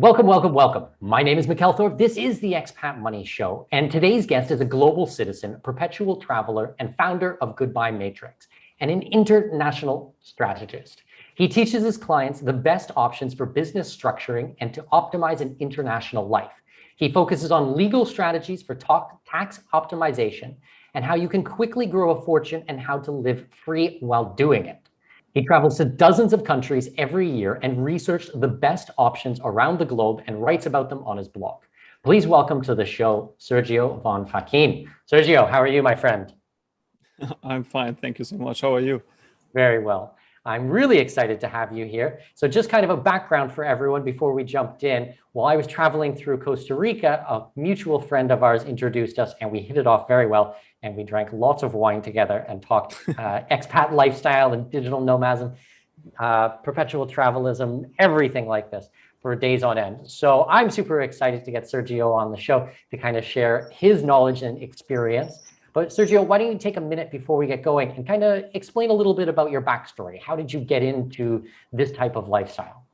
Welcome, welcome, welcome. My name is Mikkel Thorpe. This is the Expat Money Show, and today's guest is a global citizen, perpetual traveler, and founder of Goodbye Matrix, and an international strategist. He teaches his clients the best options for business structuring and to optimize an international life. He focuses on legal strategies for tax optimization and how you can quickly grow a fortune and how to live free while doing it. He travels to dozens of countries every year and researched the best options around the globe and writes about them on his blog. Please welcome to the show, Sergio von Facchin. Sergio, how are you, my friend? I'm fine. Thank you so much. How are you? Very well. I'm really excited to have you here. So just kind of a background for everyone before we jumped in. While I was traveling through Costa Rica, a mutual friend of ours introduced us and we hit it off very well. And we drank lots of wine together and talked expat lifestyle and digital nomadism, perpetual travelism, everything like this for days on end. So I'm super excited to get Sergio on the show to kind of share his knowledge and experience. But Sergio, why don't you take a minute before we get going and kind of explain a little bit about your backstory? How did you get into this type of lifestyle?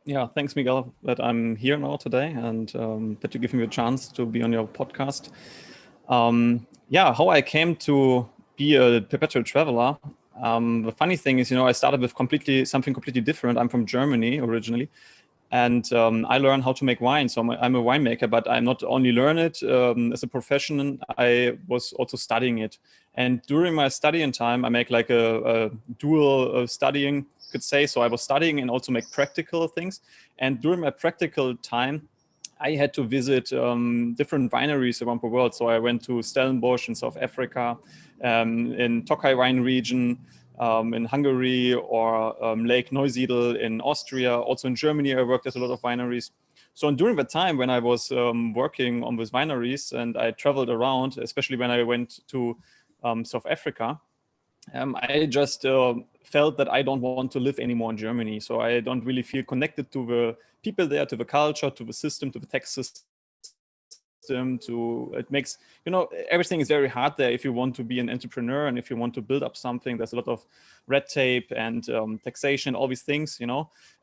Yeah, thanks, Miguel, that I'm here now today and that you give me a chance to be on your podcast. How I came to be a perpetual traveler. The funny thing is, I started with something completely different. I'm from Germany originally. And I learned how to make wine. So I'm a winemaker, but I not only learn it as a profession, I was also studying it. And during my studying time, I make like a dual studying, could say. So I was studying and also make practical things. And during my practical time, I had to visit different wineries around the world. So I went to Stellenbosch in South Africa, in Tokai wine region, in Hungary, or Lake Neusiedl in Austria. Also in Germany, I worked at a lot of wineries. So during the time when I was working on these wineries and I traveled around, especially when I went to South Africa, I just felt that I don't want to live anymore in Germany. So I don't really feel connected to the people there, to the culture, to the system, to the tax system. It makes, everything is very hard there if you want to be an entrepreneur and if you want to build up something. There's a lot of red tape and taxation, all these things,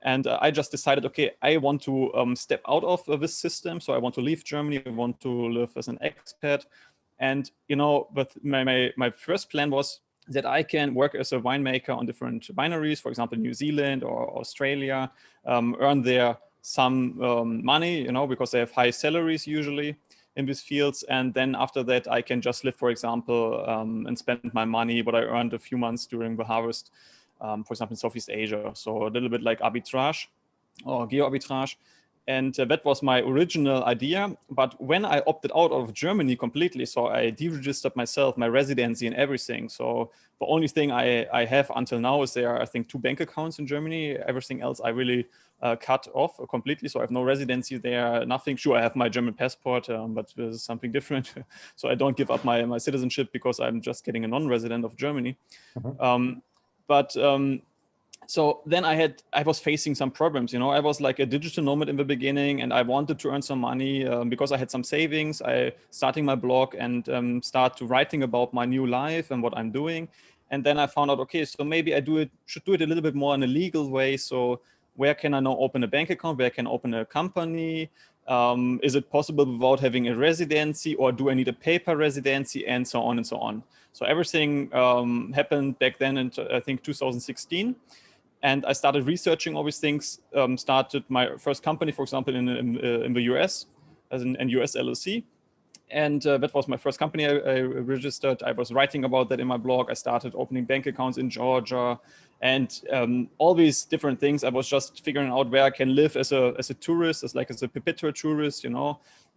And I just decided, okay, I want to step out of this system. So I want to leave Germany. I want to live as an expat. And, but my first plan was that I can work as a winemaker on different wineries, for example, New Zealand or Australia, earn there some money, because they have high salaries usually in these fields. And then after that, I can just live, for example, and spend my money, what I earned a few months during the harvest, for example, in Southeast Asia. So a little bit like arbitrage or geo-arbitrage. And that was my original idea. But when I opted out of Germany completely, so I deregistered myself, my residency and everything. So the only thing I have until now is there are, I think, 2 bank accounts in Germany. Everything else I really cut off completely. So I have no residency there, nothing. Sure, I have my German passport, but this is something different. So I don't give up my citizenship because I'm just getting a non-resident of Germany. So then I was facing some problems, I was like a digital nomad in the beginning and I wanted to earn some money because I had some savings. I starting my blog and start to writing about my new life and what I'm doing. And then I found out, okay, so maybe I should do it a little bit more in a legal way. So where can I now open a bank account? Where can I open a company? Is it possible without having a residency, or do I need a paper residency, and so on and so on. So everything happened back then in, I think, 2016. And I started researching all these things, started my first company, for example, in the US as an US LLC. And that was my first company I registered. I was writing about that in my blog. I started opening bank accounts in Georgia and all these different things. I was just figuring out where I can live as a tourist, as a perpetual tourist,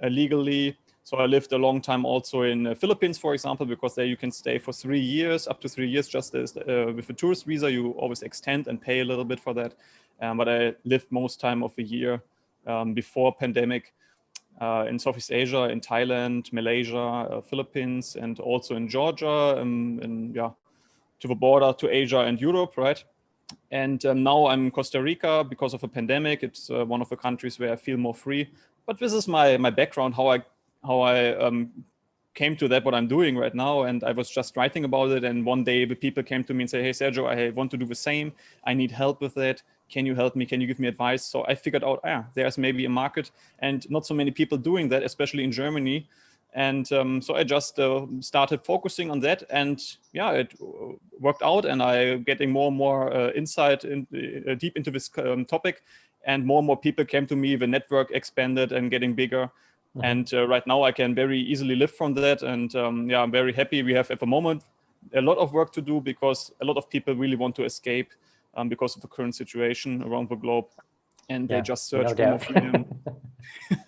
legally. So I lived a long time also in the Philippines, for example, because there you can stay for 3 years, up to 3 years, just as with a tourist visa. You always extend and pay a little bit for that. But I lived most time of the year before pandemic in Southeast Asia, in Thailand, Malaysia, Philippines, and also in Georgia, to the border to Asia and Europe, right? And now I'm in Costa Rica because of a pandemic. It's one of the countries where I feel more free. But this is my background, how I came to that, what I'm doing right now. And I was just writing about it. And one day the people came to me and said, hey, Sergio, I want to do the same. I need help with that. can you help me? Can you give me advice? So I figured out, there's maybe a market and not so many people doing that, especially in Germany. And so I just started focusing on that, and it worked out, and I getting more and more insight deep into this topic, and more people came to me. The network expanded and getting bigger. Mm-hmm. And right now I can very easily live from that. And I'm very happy. We have at the moment a lot of work to do, because a lot of people really want to escape because of the current situation around the globe, and they just search for more freedom.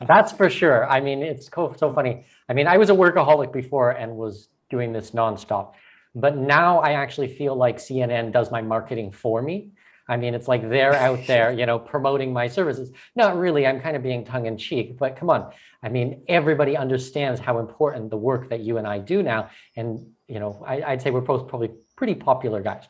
That's for sure. I mean, it's so funny. I mean, I was a workaholic before and was doing this nonstop, but now I actually feel like CNN does my marketing for me. I mean, it's like they're out there, you know, promoting my services. Not really, I'm kind of being tongue in cheek, but come on. I mean, everybody understands how important the work that you and I do now. And, you know, I'd say we're both probably pretty popular guys.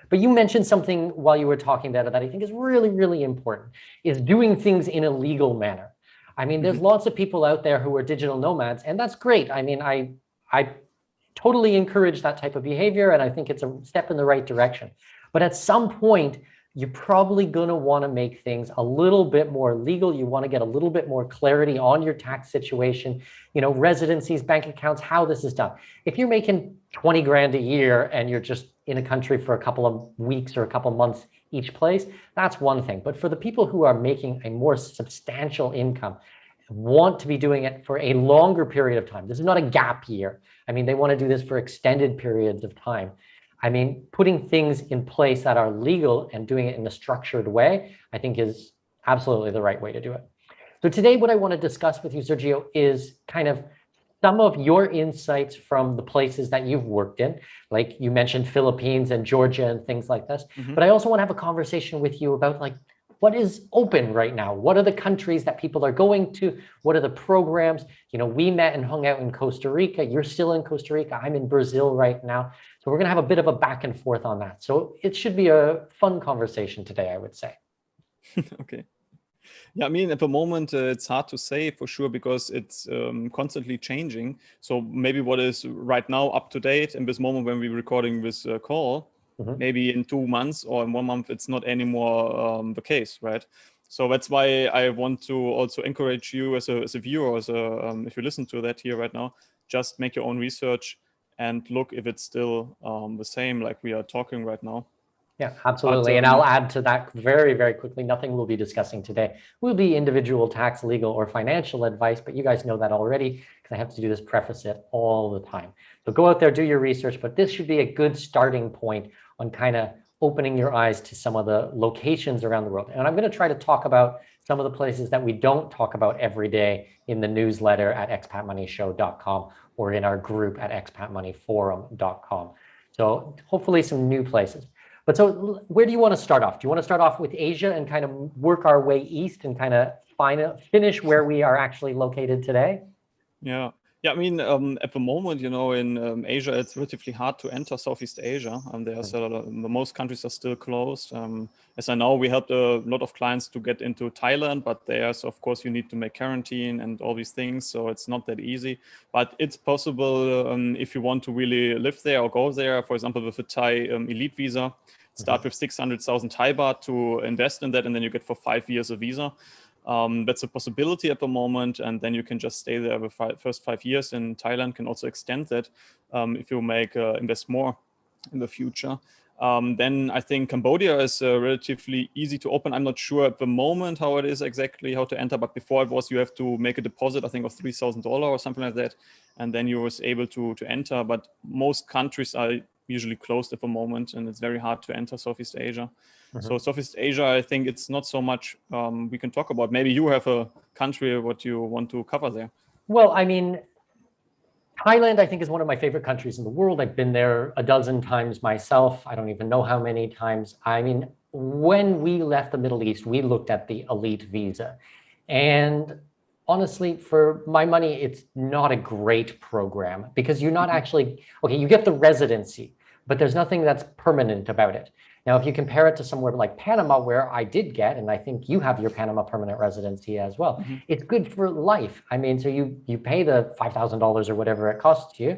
But you mentioned something while you were talking about it that I think is really, really important, is doing things in a legal manner. I mean, there's lots of people out there who are digital nomads, and that's great. I mean, I totally encourage that type of behavior, and I think it's a step in the right direction. But at some point, you're probably going to want to make things a little bit more legal. You want to get a little bit more clarity on your tax situation, you know, residencies, bank accounts, how this is done. If you're making 20 grand a year and you're just in a country for a couple of weeks or a couple of months each place, that's one thing. But for the people who are making a more substantial income, want to be doing it for a longer period of time. This is not a gap year. I mean, they want to do this for extended periods of time. I mean, putting things in place that are legal and doing it in a structured way, I think is absolutely the right way to do it. So today, what I want to discuss with you, Sergio, is kind of some of your insights from the places that you've worked in. Like you mentioned Philippines and Georgia and things like this. Mm-hmm. But I also want to have a conversation with you about like, what is open right now? What are the countries that people are going to? What are the programs? You know, we met and hung out in Costa Rica. You're still in Costa Rica. I'm in Brazil right now. So we're going to have a bit of a back and forth on that. So it should be a fun conversation today, I would say. Okay. Yeah, I mean, at the moment, it's hard to say for sure, because it's constantly changing. So maybe what is right now up to date in this moment when we're recording this call, maybe in 2 months or in 1 month, it's not anymore the case, right? So that's why I want to also encourage you as a viewer, if you listen to that here right now, just make your own research and look if it's still the same like we are talking right now. Yeah, absolutely. And I'll add to that very, very quickly. Nothing we'll be discussing today will be individual tax, legal, or financial advice, but you guys know that already because I have to do this, preface it all the time. So go out there, do your research, but this should be a good starting point on kind of opening your eyes to some of the locations around the world. And I'm going to try to talk about some of the places that we don't talk about every day in the newsletter at expatmoneyshow.com or in our group at expatmoneyforum.com. So hopefully some new places. But so where do you want to start off? Do you want to start off with Asia and kind of work our way east and kind of finish where we are actually located today? Yeah. Yeah, I mean, at the moment, you know, in Asia, it's relatively hard to enter Southeast Asia. There's most countries are still closed. As I know, we helped a lot of clients to get into Thailand, but there's, of course, you need to make quarantine and all these things. So it's not that easy, but it's possible if you want to really live there or go there, for example, with a Thai elite visa, start with 600,000 Thai baht to invest in that, and then you get for 5 years a visa. That's a possibility at the moment, and then you can just stay there the first 5 years. In Thailand can also extend that if you invest more in the future. Then I think Cambodia is relatively easy to open. I'm not sure at the moment how it is exactly how to enter, but before it was you have to make a deposit, I think of $3,000 or something like that, and then you was able to enter. But most countries are usually closed at the moment, and it's very hard to enter Southeast Asia. So Southeast Asia, I think it's not so much we can talk about. Maybe you have a country what you want to cover there. Well, I mean, Thailand, I think, is one of my favorite countries in the world. I've been there a dozen times myself. I don't even know how many times. I mean, when we left the Middle East, we looked at the elite visa. And honestly, for my money, it's not a great program because you're not actually, okay, you get the residency, but there's nothing that's permanent about it. Now, if you compare it to somewhere like Panama, where I did get, and I think you have your Panama permanent residency as well, it's good for life. I mean, so you pay the $5,000 or whatever it costs you,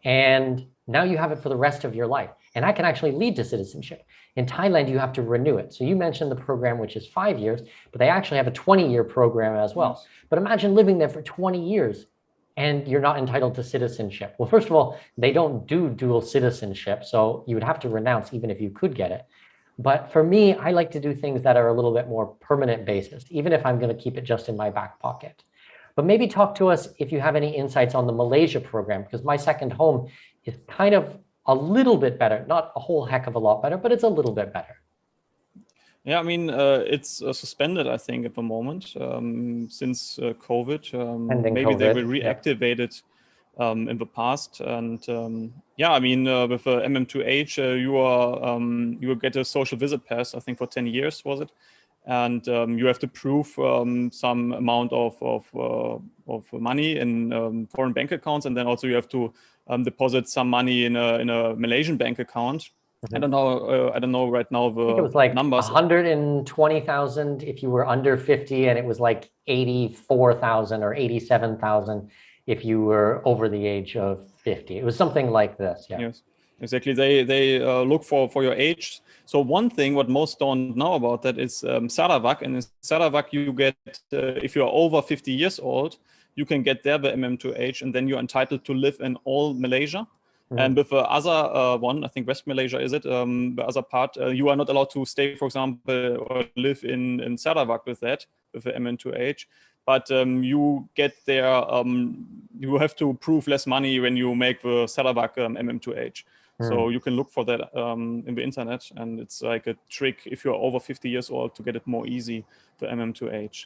and now you have it for the rest of your life. And that can actually lead to citizenship. In Thailand, you have to renew it. So you mentioned the program, which is 5 years, but they actually have a 20-year program as well. Yes. But imagine living there for 20 years and you're not entitled to citizenship. Well, first of all, they don't do dual citizenship, so you would have to renounce even if you could get it. But for me, I like to do things that are a little bit more permanent basis, even if I'm going to keep it just in my back pocket. But maybe talk to us if you have any insights on the Malaysia program, because my second home is kind of a little bit better, not a whole heck of a lot better, but it's a little bit better. Yeah, I mean, it's suspended, I think, at the moment since COVID. Maybe COVID, they will reactivate it in the past. And yeah, I mean, with MM2H, you will get a social visit pass, I think, for 10 years, was it? And you have to prove some amount of money in foreign bank accounts, and then also you have to deposit some money in a Malaysian bank account. I don't know right now the I think it was like numbers. 120,000 if you were under 50, and it was like 84,000 or 87,000 if you were over the age of 50. It was something like this. Yeah. Yes, exactly. They look for your age. So one thing what most don't know about that is Sarawak. And in Sarawak, you get if you are over 50 years old, you can get there the MM2H, and then you're entitled to live in all Malaysia. And with the other one, I think West Malaysia is it, the other part, you are not allowed to stay, for example, or live in Sarawak with that, with the MN2H. But you get there, you have to prove less money when you make the Sarawak MM2H. So you can look for that in the internet, and it's like a trick if you're over 50 years old to get it more easy, the MM2H.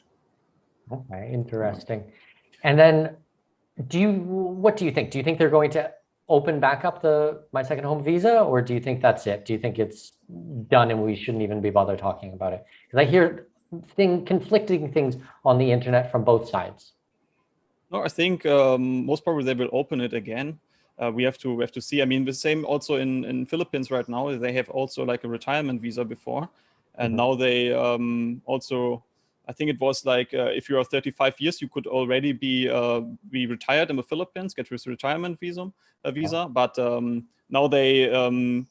Okay, interesting. And then what do you think? Do you think they're going to open back up my second home visa, or do you think that's it? Do you think it's done and we shouldn't even be bothered talking about it? Because I hear conflicting things on the internet from both sides. No, I think most probably they will open it again. We have to see. I mean, the same also in Philippines right now. They have also like a retirement visa before, and now they also. I think it was like if you are 35 years, you could already be retired in the Philippines, get this retirement visa. But now they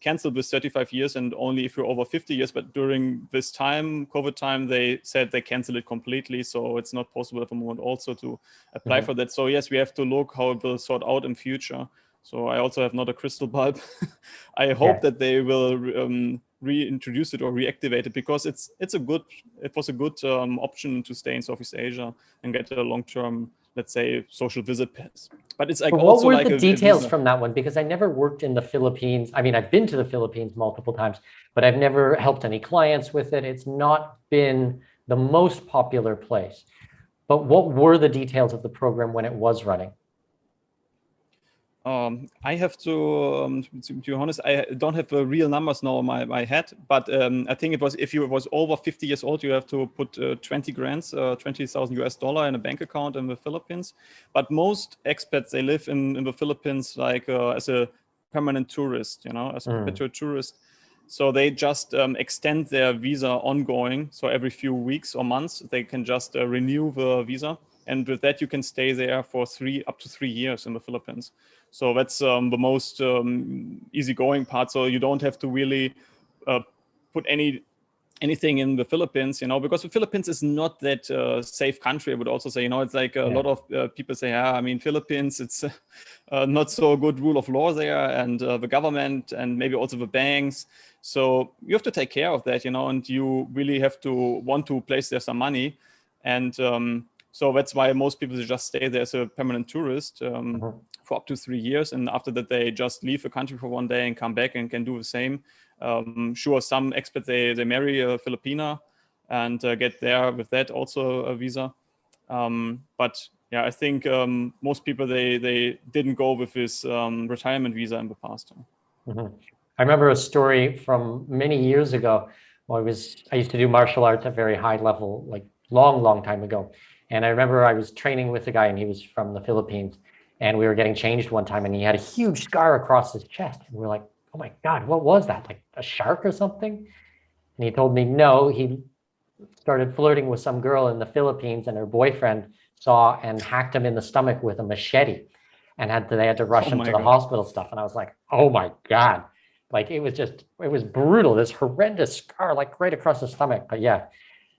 canceled this 35 years, and only if you're over 50 years. But during this time, COVID time, they said they canceled it completely. So it's not possible at the moment also to apply for that. So yes, we have to look how it will sort out in future. So I also have not a crystal ball. I hope that they will reintroduce it or reactivate it, because it was a good option to stay in Southeast Asia and get a long-term, let's say, social visit pass. But it's like what were the details from that one? Because I never worked in the Philippines. I mean, I've been to the Philippines multiple times, but I've never helped any clients with it. It's not been the most popular place. But what were the details of the program when it was running? I have to be honest, I don't have the real numbers now in my head, but I think it was, if you was over 50 years old, you have to put 20 grand, $20,000 in a bank account in the Philippines. But most expats, they live in the Philippines like as a permanent tourist, as a perpetual tourist. So they just extend their visa ongoing. So every few weeks or months, they can just renew the visa. And with that, you can stay there for up to 3 years in the Philippines. So that's the most easygoing part. So you don't have to really put anything in the Philippines, because the Philippines is not that safe country. I would also say, it's like a lot of people say, I mean, Philippines, it's not so good rule of law there, and the government, and maybe also the banks. So you have to take care of that, and you really have to want to place there some money. And so that's why most people just stay there as a permanent tourist for up to 3 years. And after that, they just leave the country for one day and come back and can do the same. Sure, some expats, they marry a Filipina and get there with that also a visa. But yeah, I think most people, they didn't go with this retirement visa in the past. I remember a story from many years ago. I used to do martial arts at very high level, like long time ago. And I remember I was training with a guy, and he was from the Philippines, and we were getting changed one time, and he had a huge scar across his chest. And we were like, oh my God, what was that? Like a shark or something? And he told me, no, he started flirting with some girl in the Philippines, and her boyfriend saw and hacked him in the stomach with a machete, and they had to rush him to the hospital stuff. And I was like, oh my God. Like it was brutal. This horrendous scar, like right across the stomach. But yeah,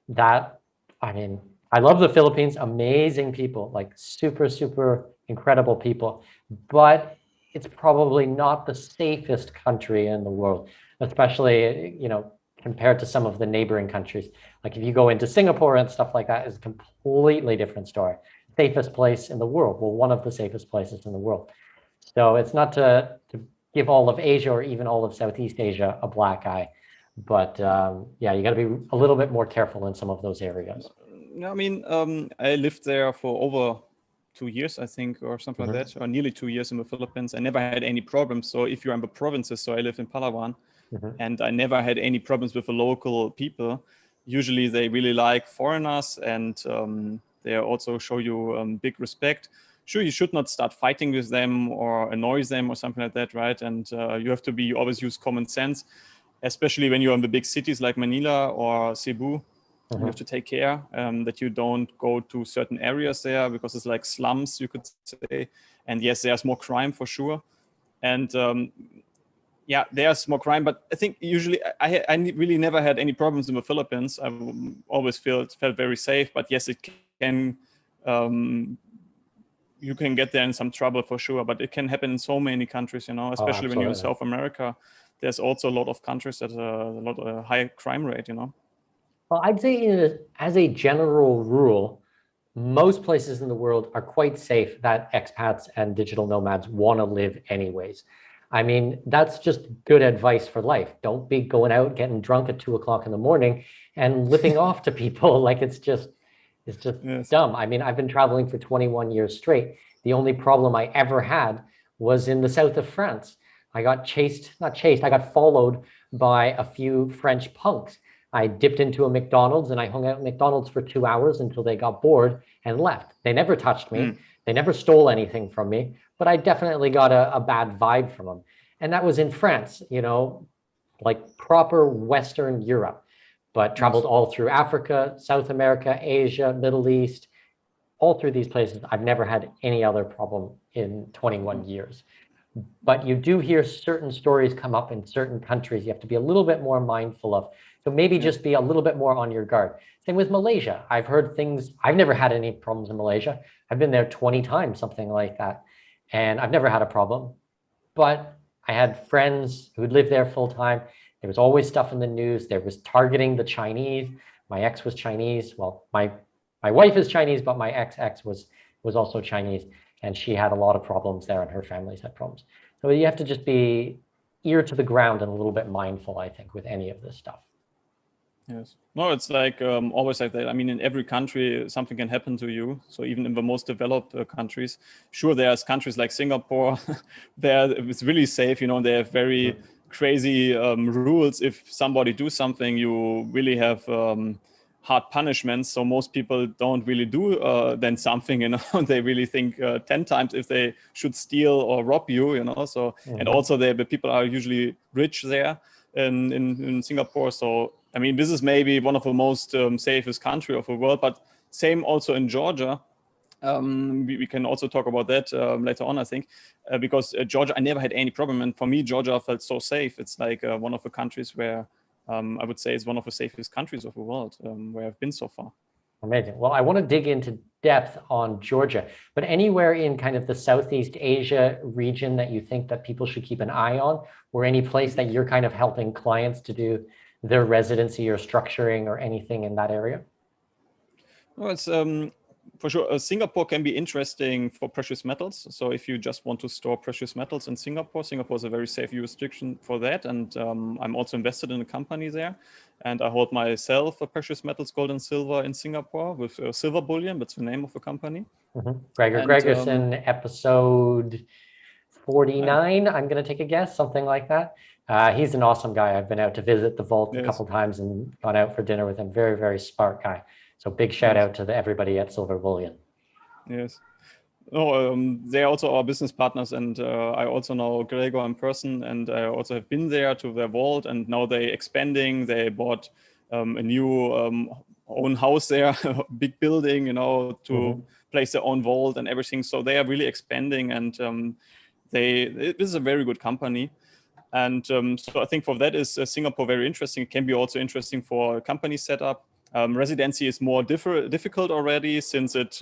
that, I mean, I love the Philippines, amazing people, like super, super incredible people, but it's probably not the safest country in the world, especially, compared to some of the neighboring countries. Like if you go into Singapore and stuff like that, is a completely different story. Safest place in the world, well, one of the safest places in the world. So it's not to give all of Asia or even all of Southeast Asia a black eye, but yeah, you got to be a little bit more careful in some of those areas. I mean, I lived there for over 2 years, I think, or something like that, or nearly 2 years in the Philippines. I never had any problems. So if you're in the provinces, so I lived in Palawan, and I never had any problems with the local people. Usually they really like foreigners, and they also show you big respect. Sure, you should not start fighting with them or annoy them or something like that, right? And you have to always use common sense, especially when you're in the big cities like Manila or Cebu. You have to take care that you don't go to certain areas there, because it's like slums, you could say. And yes, there's more crime for sure. And yeah, there's more crime, but I think usually I really never had any problems in the Philippines. I always felt very safe. But yes, it can, you can get there in some trouble for sure. But it can happen in so many countries, especially when you're in South America. There's also a lot of countries that a lot of high crime rate, Well, I'd say as a general rule, most places in the world are quite safe that expats and digital nomads want to live anyways. I mean, that's just good advice for life. Don't be going out getting drunk at 2 o'clock in the morning and lipping off to people like it's just Yes. dumb. I mean, I've been traveling for 21 years straight. The only problem I ever had was in the south of France. I got not chased, I got followed by a few French punks. I dipped into a McDonald's and I hung out at McDonald's for 2 hours until they got bored and left. They never touched me. They never stole anything from me, but I definitely got a bad vibe from them. And that was in France, like proper Western Europe, but traveled all through Africa, South America, Asia, Middle East, all through these places. I've never had any other problem in 21 years. But you do hear certain stories come up in certain countries you have to be a little bit more mindful of. So maybe just be a little bit more on your guard. Same with Malaysia. I've heard things, I've never had any problems in Malaysia. I've been there 20 times, something like that. And I've never had a problem. But I had friends who'd lived there full time. There was always stuff in the news. There was targeting the Chinese. My ex was Chinese. Well, my wife is Chinese, but my ex was also Chinese. And she had a lot of problems there, and her family's had problems. So you have to just be ear to the ground and a little bit mindful, I think, with any of this stuff. Yes. No, it's like always like that. I mean, in every country, something can happen to you. So even in the most developed countries, sure, there's countries like Singapore, there it's really safe. They have very crazy rules. If somebody do something, you really have hard punishments. So most people don't really do then something. They really think 10 times if they should steal or rob you. So and also the people are usually rich there in Singapore. So I mean, this is maybe one of the most safest country of the world, but same also in Georgia. We can also talk about that later on, I think, because Georgia, I never had any problem. And for me, Georgia felt so safe. It's like one of the countries where I would say it's one of the safest countries of the world where I've been so far. Amazing. Well, I want to dig into depth on Georgia, but anywhere in kind of the Southeast Asia region that you think that people should keep an eye on, or any place that you're kind of helping clients to do their residency or structuring or anything in that area? Well, it's for sure. Singapore can be interesting for precious metals. So if you just want to store precious metals in Singapore, Singapore is a very safe jurisdiction for that. And I'm also invested in a company there. And I hold myself a precious metals, gold and silver in Singapore with Silver Bullion. That's the name of the company. Gregor Gregerson, episode 49, I'm going to take a guess, something like that. He's an awesome guy. I've been out to visit the vault a couple times and gone out for dinner with him. Very, very smart guy. So big shout out to everybody at Silver Bullion. Yes. Oh, they are also our business partners, and I also know Gregor in person, and I also have been there to their vault, and now they're expanding. They bought a new own house there, big building, to place their own vault and everything. So they are really expanding, and this is a very good company. And so I think for that is Singapore very interesting. It can be also interesting for a company setup. Residency is more difficult already since it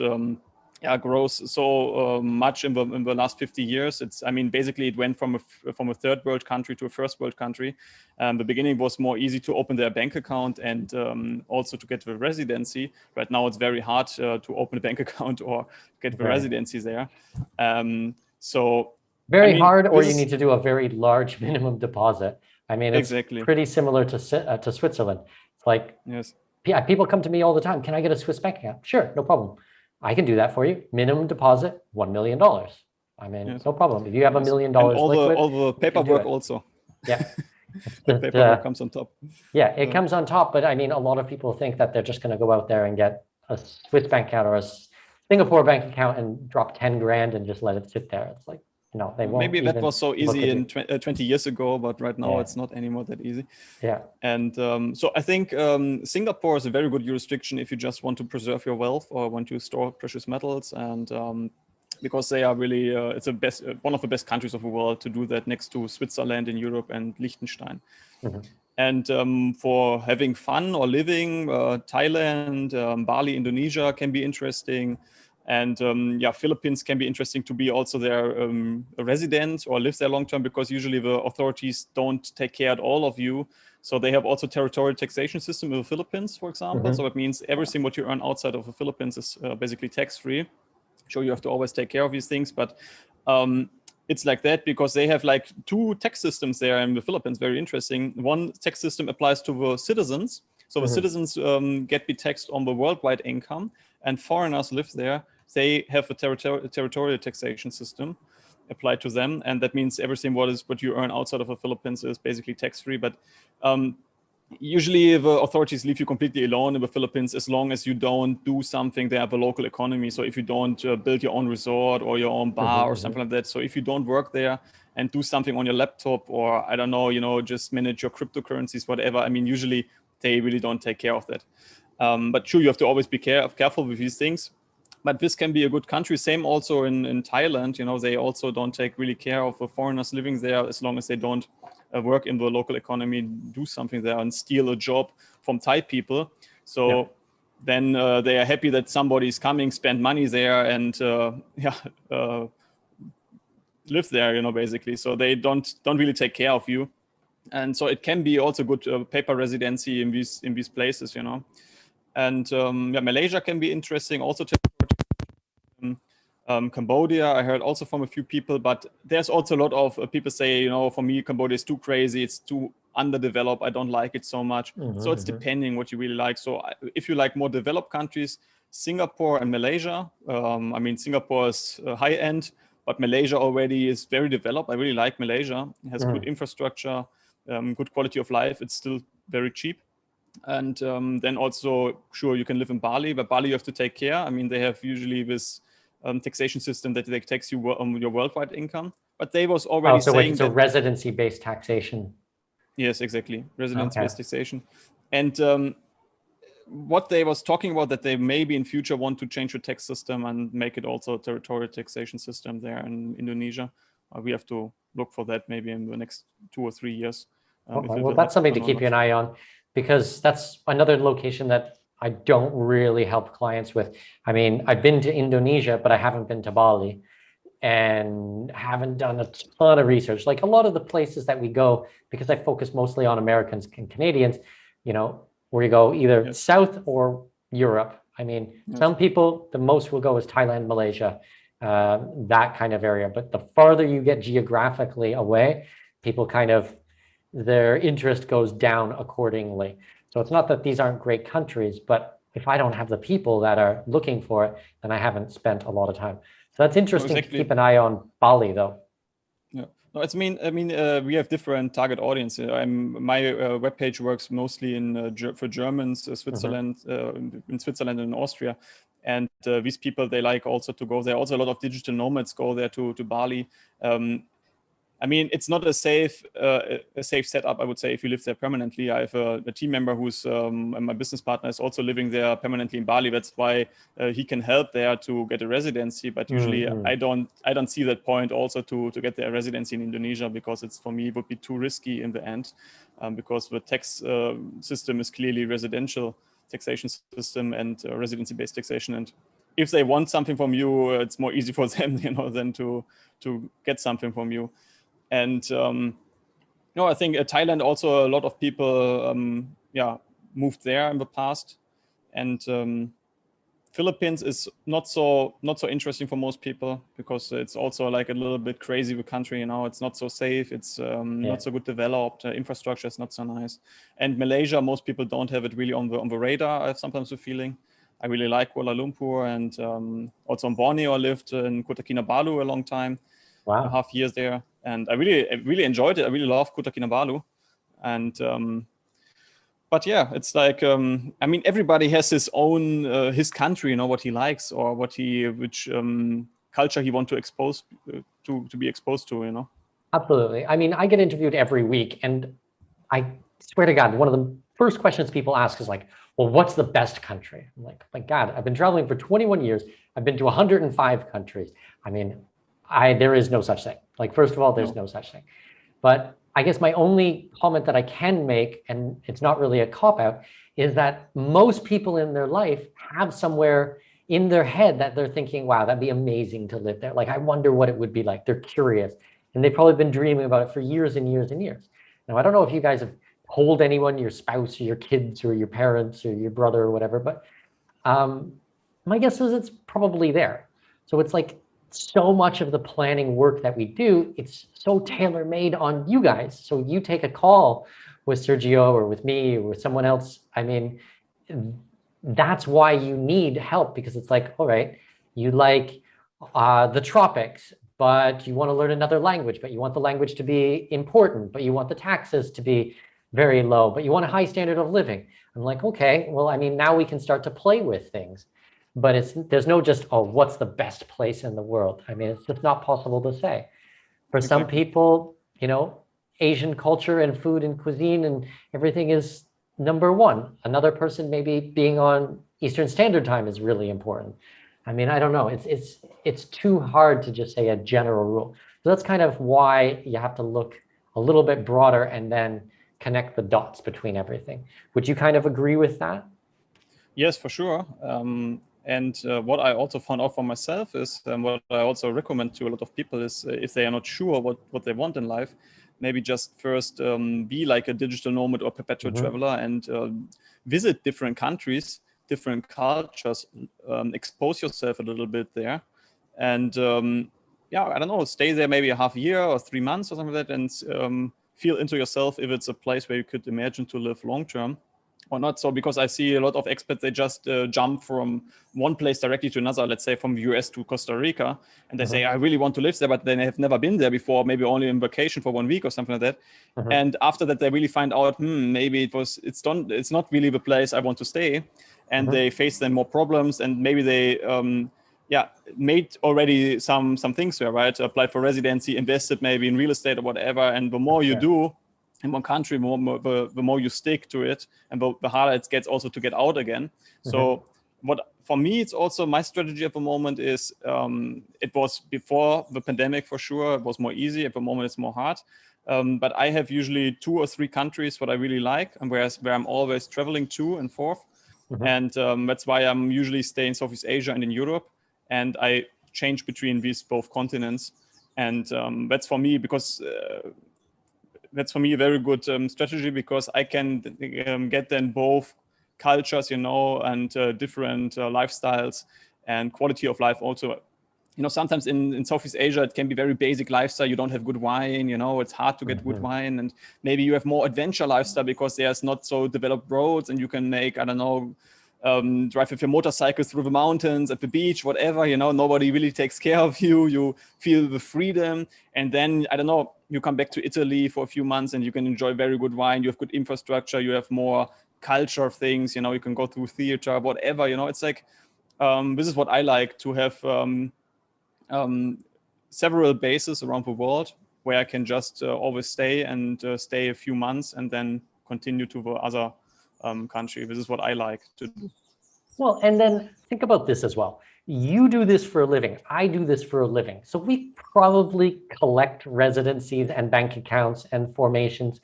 grows so much in the last 50 years. I mean, basically it went from a third world country to a first world country. The beginning was more easy to open their bank account and also to get the residency. Right now it's very hard to open a bank account or get the residency there. So very I mean, hard, or you need to do a very large minimum deposit. I mean, it's pretty similar to Switzerland. It's like, yeah, people come to me all the time. Can I get a Swiss bank account? Sure, no problem. I can do that for you. Minimum deposit, $1 million. I mean, no problem. If you have $1 million liquid, all the paperwork also. Yeah. The paperwork comes on top. Yeah, it comes on top. But I mean, a lot of people think that they're just going to go out there and get a Swiss bank account or a Singapore bank account and drop 10 grand and just let it sit there. It's like, no, they won't. Maybe that was so easy in 20 years ago, but right now it's not anymore that easy. Yeah. And so I think Singapore is a very good jurisdiction if you just want to preserve your wealth or want to store precious metals. And because they are really, it's one of the best countries of the world to do that, next to Switzerland in Europe and Liechtenstein. And for having fun or living, Thailand, Bali, Indonesia can be interesting. And Philippines can be interesting to be also there a resident or live there long term, because usually the authorities don't take care of all of you. So they have also territorial taxation system in the Philippines, for example. So it means everything what you earn outside of the Philippines is basically tax-free. Sure, you have to always take care of these things, but it's like that because they have like two tax systems there in the Philippines. Very interesting. One tax system applies to the citizens. So the citizens get be taxed on the worldwide income, and foreigners live there. They have a territorial taxation system applied to them, and that means everything what you earn outside of the Philippines is basically tax-free. But usually the authorities leave you completely alone in the Philippines as long as you don't do something there at the local economy. So if you don't build your own resort or your own bar or something like that. So if you don't work there and do something on your laptop, or I don't know, just manage your cryptocurrencies, whatever. I mean, usually they really don't take care of that. But sure, you have to always be careful with these things. But this can be a good country. Same also in Thailand. They also don't take really care of the foreigners living there as long as they don't work in the local economy, do something there and steal a job from Thai people. So then they are happy that somebody is coming, spend money there and live there, basically. So they don't really take care of you. And so it can be also good paper residency in these places, And Malaysia can be interesting also. Cambodia, I heard also from a few people, but there's also a lot of people say, for me, Cambodia is too crazy. It's too underdeveloped. I don't like it so much. So it's depending what you really like. So if you like more developed countries, Singapore and Malaysia. I mean, Singapore is high end, but Malaysia already is very developed. I really like Malaysia. It has good infrastructure, good quality of life. It's still very cheap. And then also, sure, you can live in Bali, but Bali you have to take care. I mean, they have usually this taxation system that they tax you on your worldwide income. But they was already saying it's a residency-based taxation. Yes, exactly. Residence-based taxation. And what they was talking about, that they maybe in future want to change the tax system and make it also a territorial taxation system there in Indonesia. We have to look for that maybe in the next 2 or 3 years. Well, that's something to keep an eye on, because that's another location that I don't really help clients with. I mean, I've been to Indonesia, but I haven't been to Bali and haven't done a ton of research. Like a lot of the places that we go, because I focus mostly on Americans and Canadians, where you go either South or Europe. I mean, some people, the most will go is Thailand, Malaysia, that kind of area. But the farther you get geographically away, people their interest goes down accordingly. So it's not that these aren't great countries, but if I don't have the people that are looking for it, then I haven't spent a lot of time. So that's interesting to keep an eye on Bali, though. Yeah, no, we have different target audience. My webpage works mostly for Germans, Switzerland, in Switzerland and Austria, and these people, they like also to go there. Also, a lot of digital nomads go there to Bali. I mean, it's not a safe setup, I would say, if you live there permanently. I have a team member who's my business partner is also living there permanently in Bali. That's why he can help there to get a residency. But usually, I don't see that point also to get a residency in Indonesia, because it's, for me, it would be too risky in the end, because the tax system is clearly residential taxation system and residency-based taxation. And if they want something from you, it's more easy for them, than to get something from you. And I think Thailand also, a lot of people moved there in the past, and Philippines is not so interesting for most people, because it's also like a little bit crazy of a country. It's not so safe, it's not so good developed, infrastructure is not so nice. And Malaysia, most people don't have it really on the radar. I have sometimes the feeling. I really like Kuala Lumpur, and also in Borneo I lived in Kota Kinabalu a long time. Wow. Half years there, and I really enjoyed it. I really love Kota Kinabalu, and but yeah, it's like I mean, everybody has his own his country, what he likes, or which culture he want to expose to be exposed to. Absolutely. I mean, I get interviewed every week, and I swear to God, one of the first questions people ask is like, well, what's the best country? I'm like, my God, I've been traveling for 21 years. I've been to 105 countries. I mean, there is no such thing. Like, first of all, there's no such thing. But I guess my only comment that I can make, and it's not really a cop-out, is that most people in their life have somewhere in their head that they're thinking, wow, that'd be amazing to live there. Like, I wonder what it would be like. They're curious. And they've probably been dreaming about it for years and years and years. Now, I don't know if you guys have told anyone, your spouse or your kids or your parents or your brother or whatever, but my guess is it's probably there. So it's like, so much of the planning work that we do, it's so tailor-made on you guys. So you take a call with Sergio or with me or with someone else. I mean, that's why you need help, because it's like, all right, you like the tropics, but you want to learn another language, but you want the language to be important, but you want the taxes to be very low, but you want a high standard of living. I'm like, okay, well, I mean, now we can start to play with things. But there's no just, oh, what's the best place in the world? I mean, it's just not possible to say. For some people, Asian culture and food and cuisine and everything is number one. Another person, maybe being on Eastern Standard Time is really important. I mean, I don't know. It's too hard to just say a general rule. So that's kind of why you have to look a little bit broader and then connect the dots between everything. Would you kind of agree with that? Yes, for sure. And what I also found out for myself is, what I also recommend to a lot of people is, if they are not sure what they want in life, maybe just first be like a digital nomad or perpetual traveler, and visit different countries, different cultures, expose yourself a little bit there. And I don't know, stay there maybe a half year or 3 months or something like that, and feel into yourself if it's a place where you could imagine to live long term. Or not. So, because I see a lot of expats, they just jump from one place directly to another, let's say from the US to Costa Rica, and they say, I really want to live there, but they have never been there before, maybe only on vacation for 1 week or something like that. And after that, they really find out, maybe it's not really the place I want to stay. And they face then more problems, and maybe they made already some things there, right? Applied for residency, invested maybe in real estate or whatever. And the more you do in one country, the more you stick to it, and the harder it gets also to get out again. So what, for me, it's also my strategy at the moment is, it was before the pandemic for sure, it was more easy. At the moment, it's more hard. But I have usually 2 or 3 countries what I really like, and where I'm always traveling to and forth. And that's why I'm usually staying in Southeast Asia and in Europe. And I change between these both continents. And that's for me, because that's for me a very good strategy, because I can get then both cultures, and different lifestyles and quality of life also. Sometimes in Southeast Asia, it can be very basic lifestyle. You don't have good wine, it's hard to get good wine. And maybe you have more adventure lifestyle because there's not so developed roads, and you can make, I don't know, drive with your motorcycle through the mountains, at the beach, whatever, nobody really takes care of you. You feel the freedom. And then, I don't know, you come back to Italy for a few months and you can enjoy very good wine. You have good infrastructure. You have more culture things, you can go through theater, whatever, it's like, this is what I like, to have several bases around the world. where I can just always stay and stay a few months and then continue to the other country. This is what I like to do. Well, and then think about this as well. You do this for a living. I do this for a living. So we probably collect residencies and bank accounts and formations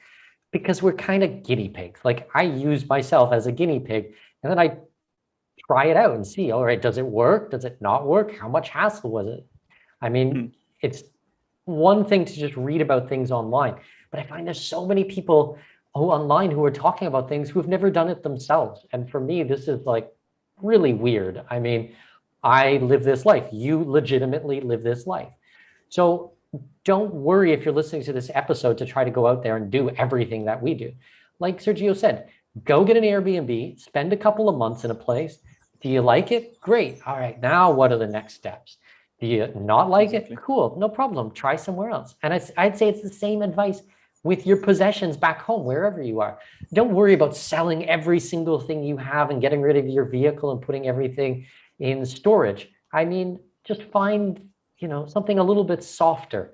because we're kind of guinea pigs. Like I use myself as a guinea pig, and then I try it out and see, all right, does it work? Does it not work? How much hassle was it? I mean, it's one thing to just read about things online, but I find there's so many people online who are talking about things who've never done it themselves. And for me, this is like really weird. I mean, I live this life. You legitimately live this life. So don't worry if you're listening to this episode to try to go out there and do everything that we do. Like Sergio said, go get an Airbnb, spend a couple of months in a place. Do you like it? Great. All right, now what are the next steps? Do you not like it? Cool, no problem. Try somewhere else. And I'd say it's the same advice with your possessions back home, wherever you are. Don't worry about selling every single thing you have and getting rid of your vehicle and putting everything in storage. I mean, just find, something a little bit softer.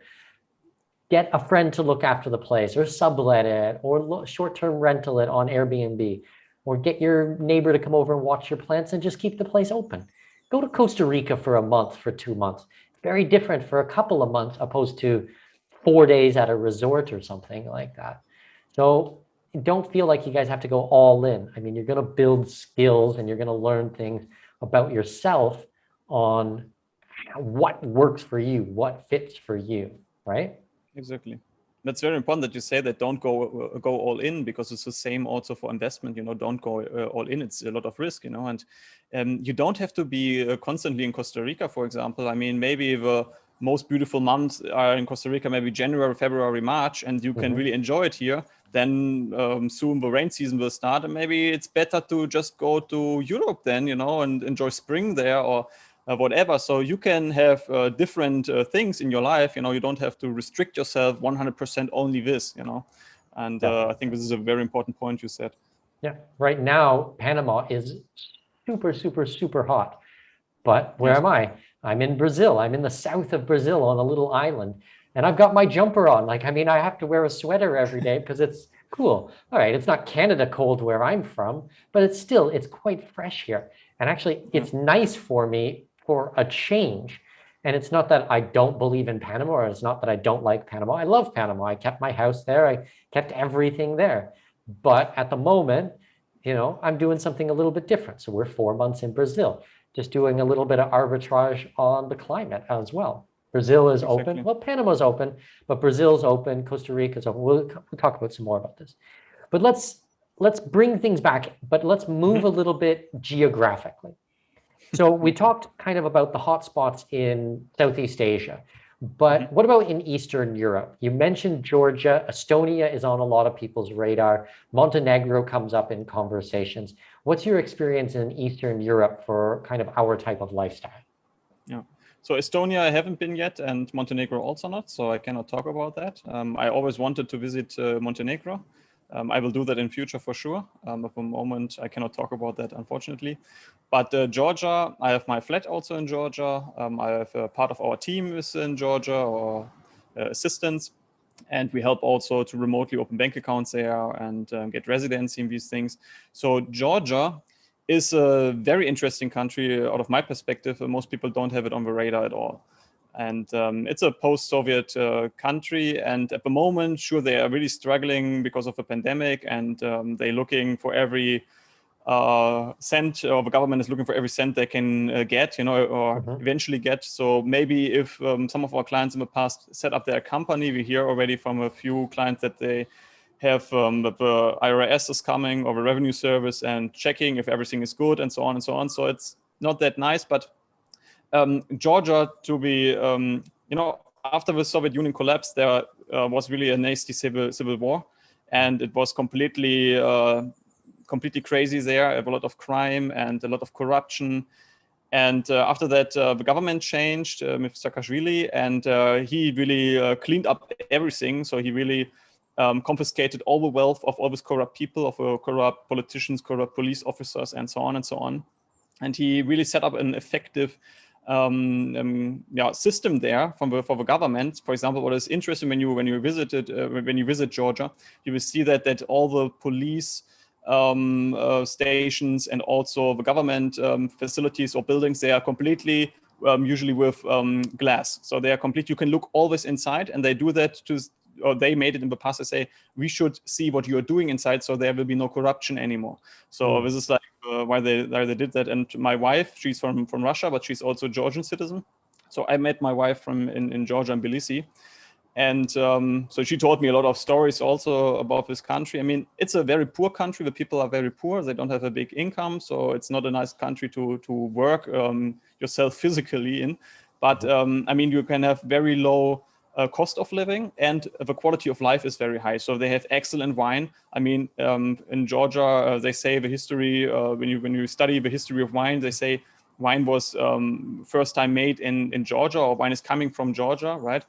Get a friend to look after the place, or sublet it, or short-term rental it on Airbnb, or get your neighbor to come over and watch your plants and just keep the place open. Go to Costa Rica for a month, for 2 months. Very different for a couple of months opposed to 4 days at a resort or something like that. So don't feel like you guys have to go all in. I mean, you're going to build skills and you're going to learn things about yourself on what works for you, what fits for you, right? Exactly. That's very important that you say that don't go all in, because it's the same also for investment. Don't go all in. It's a lot of risk, and you don't have to be constantly in Costa Rica, for example. I mean, maybe the most beautiful months are in Costa Rica, maybe January, February, March, and you can really enjoy it here. Then soon the rain season will start, and maybe it's better to just go to Europe then, and enjoy spring there, or whatever. So you can have different things in your life. You don't have to restrict yourself 100% only this. And I think this is a very important point you said. Yeah. Right now, Panama is super, super, super hot. But where am I? I'm in Brazil. I'm in the south of Brazil on a little island. And I've got my jumper on. I have to wear a sweater every day because it's cool. All right, it's not Canada cold where I'm from, but it's quite fresh here. And actually, it's nice for me for a change. And it's not that I don't believe in Panama, or it's not that I don't like Panama. I love Panama. I kept my house there. I kept everything there. But at the moment, I'm doing something a little bit different. So we're 4 months in Brazil, just doing a little bit of arbitrage on the climate as well. Brazil is open. Well, Panama's open, but Brazil's open. Costa Rica's open. We'll talk about some more about this. But let's bring things back, but let's move a little bit geographically. So we talked kind of about the hotspots in Southeast Asia, but what about in Eastern Europe? You mentioned Georgia. Estonia is on a lot of people's radar. Montenegro comes up in conversations. What's your experience in Eastern Europe for kind of our type of lifestyle? Yeah. So Estonia, I haven't been yet, and Montenegro also not, so I cannot talk about that. I always wanted to visit Montenegro. I will do that in future for sure. At the moment, I cannot talk about that, unfortunately. But Georgia, I have my flat also in Georgia. I have part of our team is in Georgia, or assistants. And we help also to remotely open bank accounts there and get residency in these things. So Georgia is a very interesting country out of my perspective. Most people don't have it on the radar at all. And it's a post-Soviet country. And at the moment, sure, they are really struggling because of the pandemic, and they're looking for every cent, or the government is looking for every cent they can get, or eventually get. So maybe if some of our clients in the past set up their company, we hear already from a few clients that they have that the IRS is coming, or the revenue service, and checking if everything is good, and so on and so on. So it's not that nice, but Georgia, to be, after the Soviet Union collapsed, there was really a nasty civil war, and it was completely crazy there. A lot of crime and a lot of corruption. And after that, the government changed with Saakashvili, and he really cleaned up everything. So he really confiscated all the wealth of all these corrupt people, of corrupt politicians, corrupt police officers, and so on and so on. And he really set up an effective system there for the government. For example, what is interesting when you visit Georgia, you will see that all the police stations and also the government facilities or buildings, they are completely usually with glass. So they are complete. You can look always inside, and they do that or they made it in the past to say, we should see what you're doing inside, so there will be no corruption anymore. So this is like why they did that. And my wife, she's from Russia, but she's also a Georgian citizen. So I met my wife in Georgia and Tbilisi. And so she told me a lot of stories also about this country. I mean, it's a very poor country. The people are very poor. They don't have a big income. So it's not a nice country to work yourself physically in. But I mean, you can have very low cost of living, and the quality of life is very high. So they have excellent wine. I mean, in Georgia, they say the history, when you study the history of wine, they say wine was first time made in Georgia, or wine is coming from Georgia, right?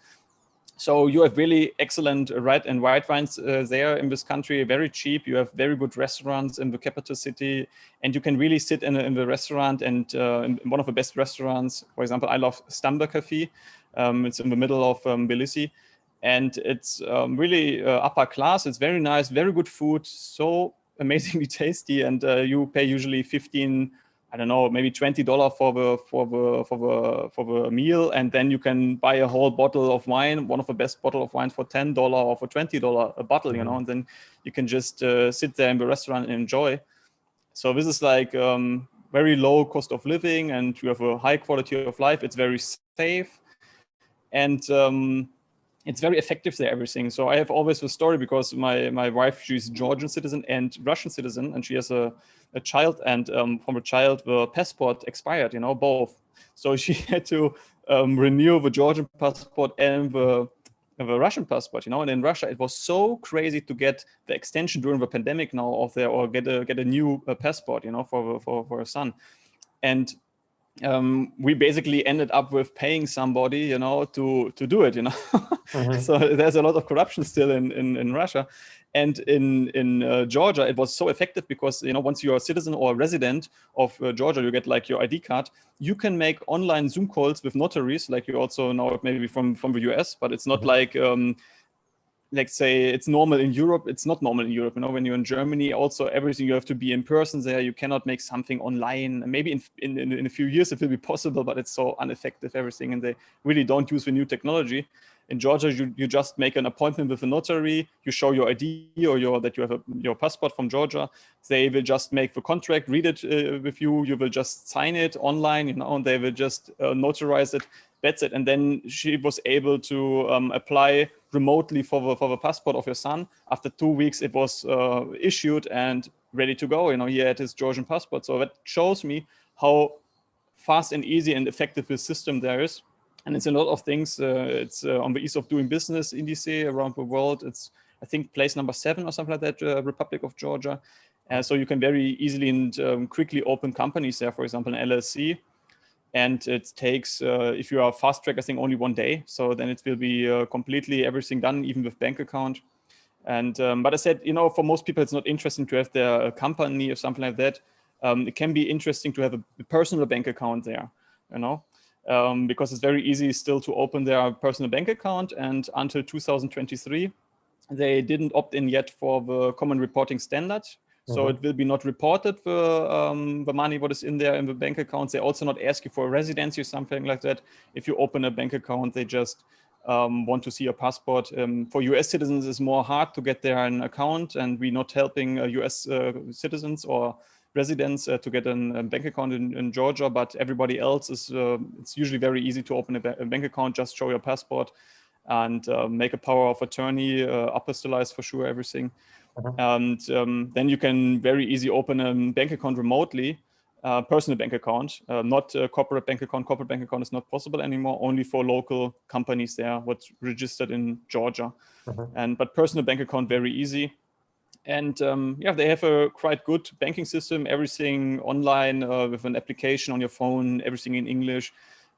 So you have really excellent red and white wines there in this country, very cheap. You have very good restaurants in the capital city, and you can really sit in the restaurant, and in one of the best restaurants. For example, I love Stamba Cafe. It's in the middle of Tbilisi, and it's really upper class. It's very nice, very good food, so amazingly tasty, and you pay usually 15, I don't know, maybe $20 for the meal, and then you can buy a whole bottle of wine, one of the best bottle of wine, for $10 or for $20 a bottle, you know, and then you can just sit there in the restaurant and enjoy. So this is like very low cost of living, and you have a high quality of life. It's very safe, and it's very effective there, everything. So I have always the story, because my wife, she's Georgian citizen and Russian citizen, and she has a child, and from a child, the passport expired, you know, both. So she had to renew the Georgian passport and the Russian passport, you know. And in Russia, it was so crazy to get the extension during the pandemic now of there, or get a new passport, you know, for a son. And we basically ended up with paying somebody, you know, to do it, you know. So there's a lot of corruption still in Russia. And in Georgia, it was so effective because, you know, once you're a citizen or a resident of Georgia, you get like your ID card. You can make online Zoom calls with notaries, like you also know maybe from the US, but it's not like say it's normal in Europe. It's not normal in Europe. You know, when you're in Germany, also everything you have to be in person there. You cannot make something online. Maybe in a few years it will be possible, but it's so ineffective, everything, and they really don't use the new technology. In Georgia, you just make an appointment with a notary. You show your ID or that you have your passport from Georgia. They will just make the contract, read it with you. You will just sign it online, you know, and they will just notarize it. That's it. And then she was able to apply remotely for the passport of your son. After 2 weeks, it was issued and ready to go. You know, he had his Georgian passport. So that shows me how fast and easy and effective this system there is. And it's a lot of things. It's on the ease of doing business indice around the world. It's, I think, place number 7 or something like that, Republic of Georgia. So you can very easily and quickly open companies there, for example, an LLC. And it takes, if you are fast track, I think only 1 day. So then it will be completely everything done, even with bank account. And but I said, you know, for most people, it's not interesting to have their company or something like that. It can be interesting to have a personal bank account there, you know. Because it's very easy still to open their personal bank account. And until 2023, they didn't opt in yet for the common reporting standard. So it will be not reported the money what is in there in the bank accounts. They also not ask you for a residency or something like that. If you open a bank account, they just want to see your passport. For US citizens, it's more hard to get their an account, and we're not helping US citizens or residents to get a bank account in Georgia, but everybody else is, it's usually very easy to open a bank account. Just show your passport and make a power of attorney, apostolize for sure everything. And then you can very easy open a bank account remotely, personal bank account, not a corporate bank account. Corporate bank account is not possible anymore, only for local companies there, what's registered in Georgia. But personal bank account, very easy. And yeah, they have a quite good banking system, everything online with an application on your phone, everything in English.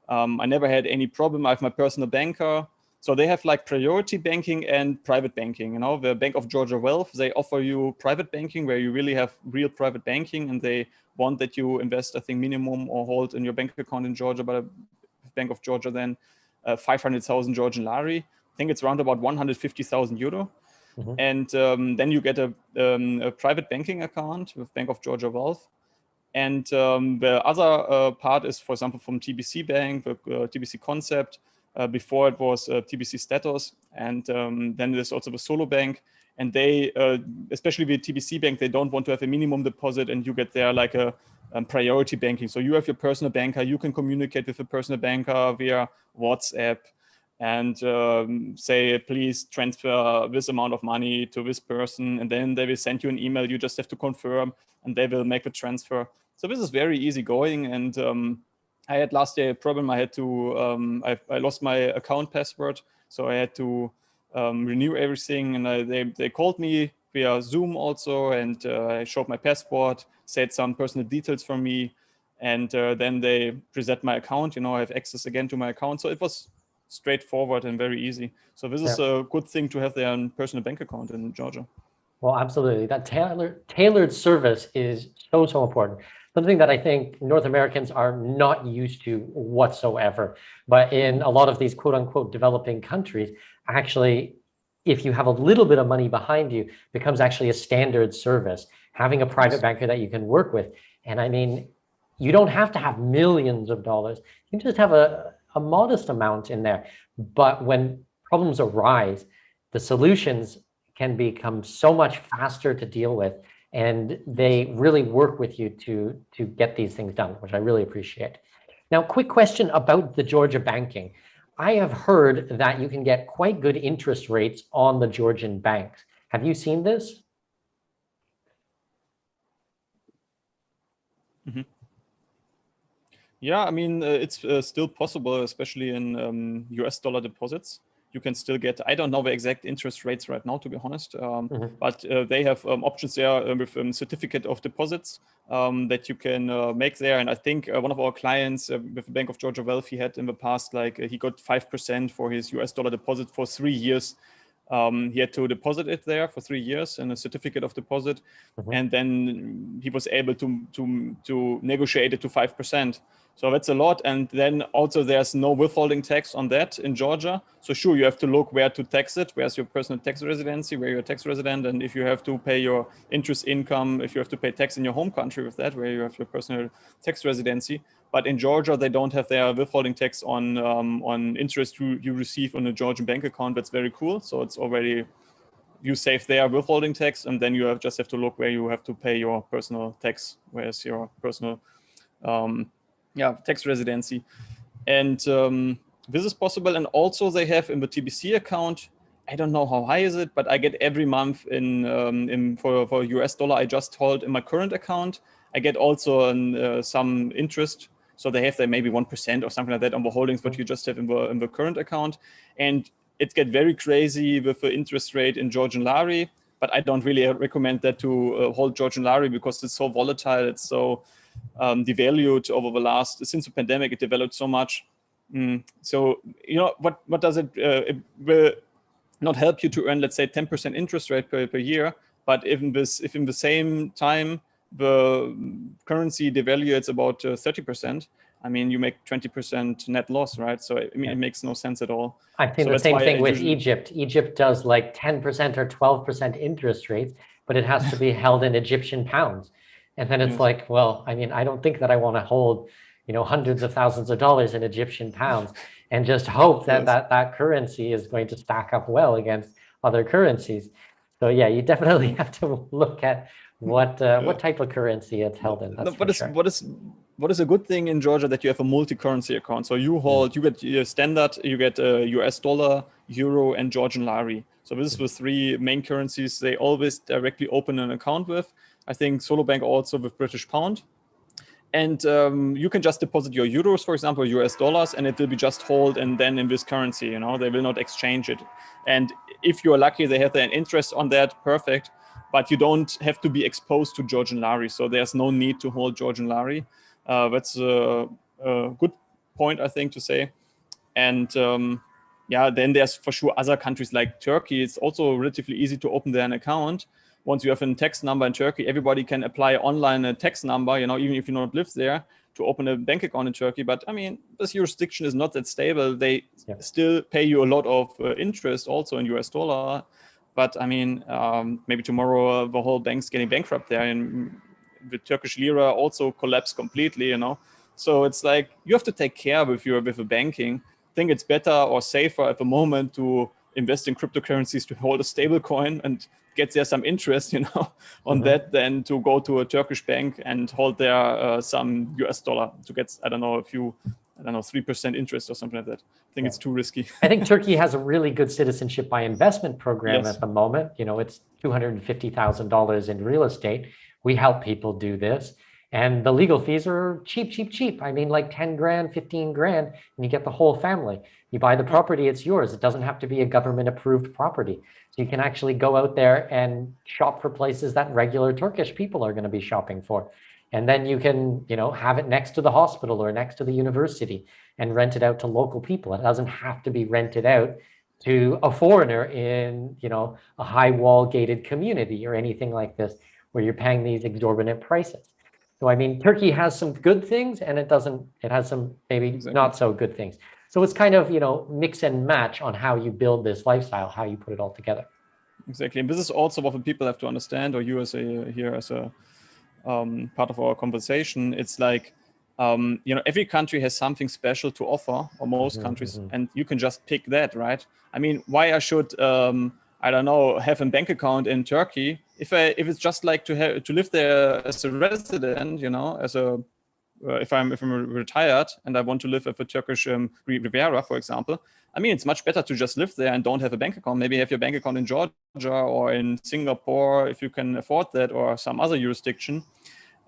I never had any problem. I have my personal banker. So they have like priority banking and private banking. You know, the Bank of Georgia Wealth, they offer you private banking where you really have real private banking, and they want that you invest, I think, minimum or hold in your bank account in Georgia, but Bank of Georgia then 500,000 Georgian lari. I think it's around about 150,000 euro. Mhm. And then you get a private banking account with Bank of Georgia Wealth. And the other part is, for example, from TBC Bank, the TBC Concept. Before it was TBC Status. And then there's also the Solo Bank. And they, especially with TBC Bank, they don't want to have a minimum deposit, and you get there like a priority banking. So you have your personal banker, you can communicate with the personal banker via WhatsApp and say, please transfer this amount of money to this person. And then they will send you an email. You just have to confirm and they will make the transfer. So this is very easy going. And I had last year a problem. I had to, I lost my account password. So I had to renew everything. And they called me via Zoom also. And I showed my passport, said some personal details from me. And then they present my account. I have access again to my account. So it was straightforward and very easy. So this is a good thing to have their personal bank account in Georgia. Well, absolutely. That tailored service is so important. Something that I think North Americans are not used to whatsoever. But in a lot of these quote unquote developing countries, actually, if you have a little bit of money behind you, becomes actually a standard service, having a private banker that you can work with. And I mean, you don't have to have millions of dollars. You can just have a modest amount in there. But when problems arise, the solutions can become so much faster to deal with, and they really work with you to get these things done, which I really appreciate. Now, quick question about the Georgia banking. I have heard that you can get quite good interest rates on the Georgian banks. Have you seen this? Mm-hmm. Yeah, I mean, it's still possible, especially in US dollar deposits. You can still get, I don't know the exact interest rates right now, to be honest, but they have options there with certificate of deposits that you can make there. And I think one of our clients with the Bank of Georgia Wealth, he had in the past, like he got 5% for his US dollar deposit for 3 years. He had to deposit it there for 3 years in a certificate of deposit. And then he was able to negotiate it to 5%. So that's a lot. And then also there's no withholding tax on that in Georgia. So sure, you have to look where to tax it. Where's your personal tax residency, where you're a tax resident. And if you have to pay your interest income, if you have to pay tax in your home country with that, where you have your personal tax residency. But in Georgia, they don't have their withholding tax on interest you receive on a Georgian bank account. That's very cool. So it's already, you save their withholding tax, and then you just have to look where you have to pay your personal tax, where's your personal tax residency. And this is possible. And also they have in the TBC account, I don't know how high is it, but I get every month for US dollar I just hold in my current account, I get also some interest. So they have there maybe 1% or something like that on the holdings, but you just have in the current account. And it get very crazy with the interest rate in Georgian lari, but I don't really recommend that to hold Georgian lari because it's so volatile. It's so devalued over the since the pandemic, it developed so much. So, what does it will not help you to earn, let's say, 10% interest rate per year. But if in the same time, the currency devaluates about 30%, I mean, you make 20% net loss, right? So, I mean, it makes no sense at all. I've seen the same thing with Egypt. Egypt does like 10% or 12% interest rates, but it has to be held in Egyptian pounds. And then it's like, well, I mean, I don't think that I want to hold, hundreds of thousands of dollars in Egyptian pounds and just hope that that currency is going to stack up well against other currencies. So yeah, you definitely have to look at what type of currency it's held in. That's for sure. What is a good thing in Georgia, that you have a multi-currency account. So you get your standard, you get US dollar, euro, and Georgian lari. So this is the three main currencies they always directly open an account with. I think Solo Bank also with British pound. And you can just deposit your euros, for example, US dollars, and it will be just hold and then in this currency, they will not exchange it. And if you're lucky, they have an interest on that, perfect. But you don't have to be exposed to Georgian lari. So there's no need to hold Georgian lari. That's a good point, I think, to say. And then there's for sure other countries like Turkey. It's also relatively easy to open there an account. once you have a tax number in Turkey, everybody can apply online a tax number, you know, even if you don't live there, to open a bank account in Turkey. But I mean, this jurisdiction is not that stable. They still pay you a lot of interest also in US dollar. But I mean, maybe tomorrow the whole bank's getting bankrupt there, and the Turkish lira also collapsed completely, you know. So it's like you have to take care with the banking. I think it's better or safer at the moment to invest in cryptocurrencies, to hold a stable coin and get there some interest, you know, on that, than to go to a Turkish bank and hold there some US dollar to get, I don't know, 3% interest or something like that. I think it's too risky. I think Turkey has a really good citizenship by investment program at the moment. You know, it's $250,000 in real estate. We help people do this. And the legal fees are cheap, cheap, cheap. I mean, like 10 grand, 15 grand, and you get the whole family. You buy the property, it's yours. It doesn't have to be a government approved property. So you can actually go out there and shop for places that regular Turkish people are going to be shopping for. And then you can, you know, have it next to the hospital or next to the university and rent it out to local people. It doesn't have to be rented out to a foreigner in, you know, a high wall gated community or anything like this, where you're paying these exorbitant prices. So, I mean, Turkey has some good things, and it has some maybe not so good things. So it's kind of, you know, mix and match on how you build this lifestyle, how you put it all together. Exactly. And this is also what the people have to understand, or you as a part of our conversation. It's like, you know, every country has something special to offer, or most countries, and you can just pick that, right? I mean, why I should, I don't know, have a bank account in Turkey if it's just like to live there as a resident, you know, if I'm retired and I want to live at the Turkish Riviera, for example. I mean, it's much better to just live there and don't have a bank account. Maybe have your bank account in Georgia or in Singapore if you can afford that, or some other jurisdiction.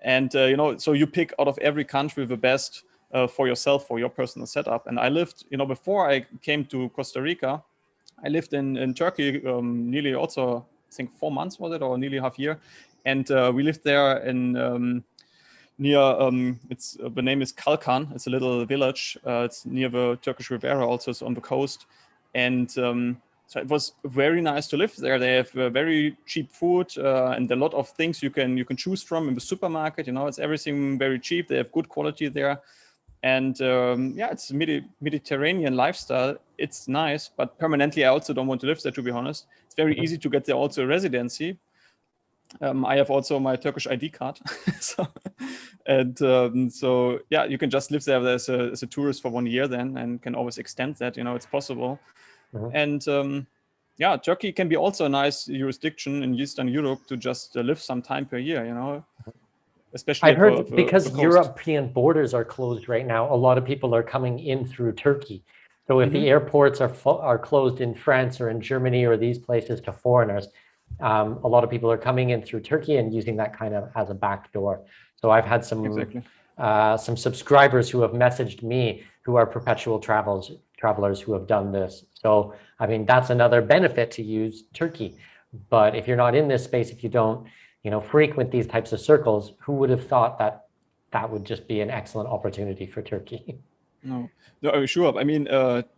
And you know, so you pick out of every country the best for yourself, for your personal setup. And I lived, you know, before I came to Costa Rica, I lived in Turkey nearly also, I think 4 months was it, or nearly half year. And we lived there in near, the name is Kalkan. It's a little village. It's near the Turkish Riviera, also it's on the coast. And so it was very nice to live there. They have very cheap food and a lot of things you can choose from in the supermarket. You know, it's everything very cheap. They have good quality there. And yeah, it's Mediterranean lifestyle. It's nice, but permanently I also don't want to live there, to be honest. It's very easy to get there also a residency. I have also my Turkish ID card. So yeah, you can just live there as a tourist for 1 year then, and can always extend that, you know, it's possible. And yeah, Turkey can be also a nice jurisdiction in Eastern Europe to just live some time per year, you know. Especially I've heard because European borders are closed right now, a lot of people are coming in through Turkey. So if the airports are closed in France or in Germany or these places to foreigners, a lot of people are coming in through Turkey and using that kind of as a back door. So I've had some subscribers who have messaged me who are perpetual travelers who have done this. So I mean, that's another benefit to use Turkey. But if you're not in this space, if you don't, you know, frequent these types of circles, who would have thought that that would just be an excellent opportunity for Turkey? No, sure. I mean,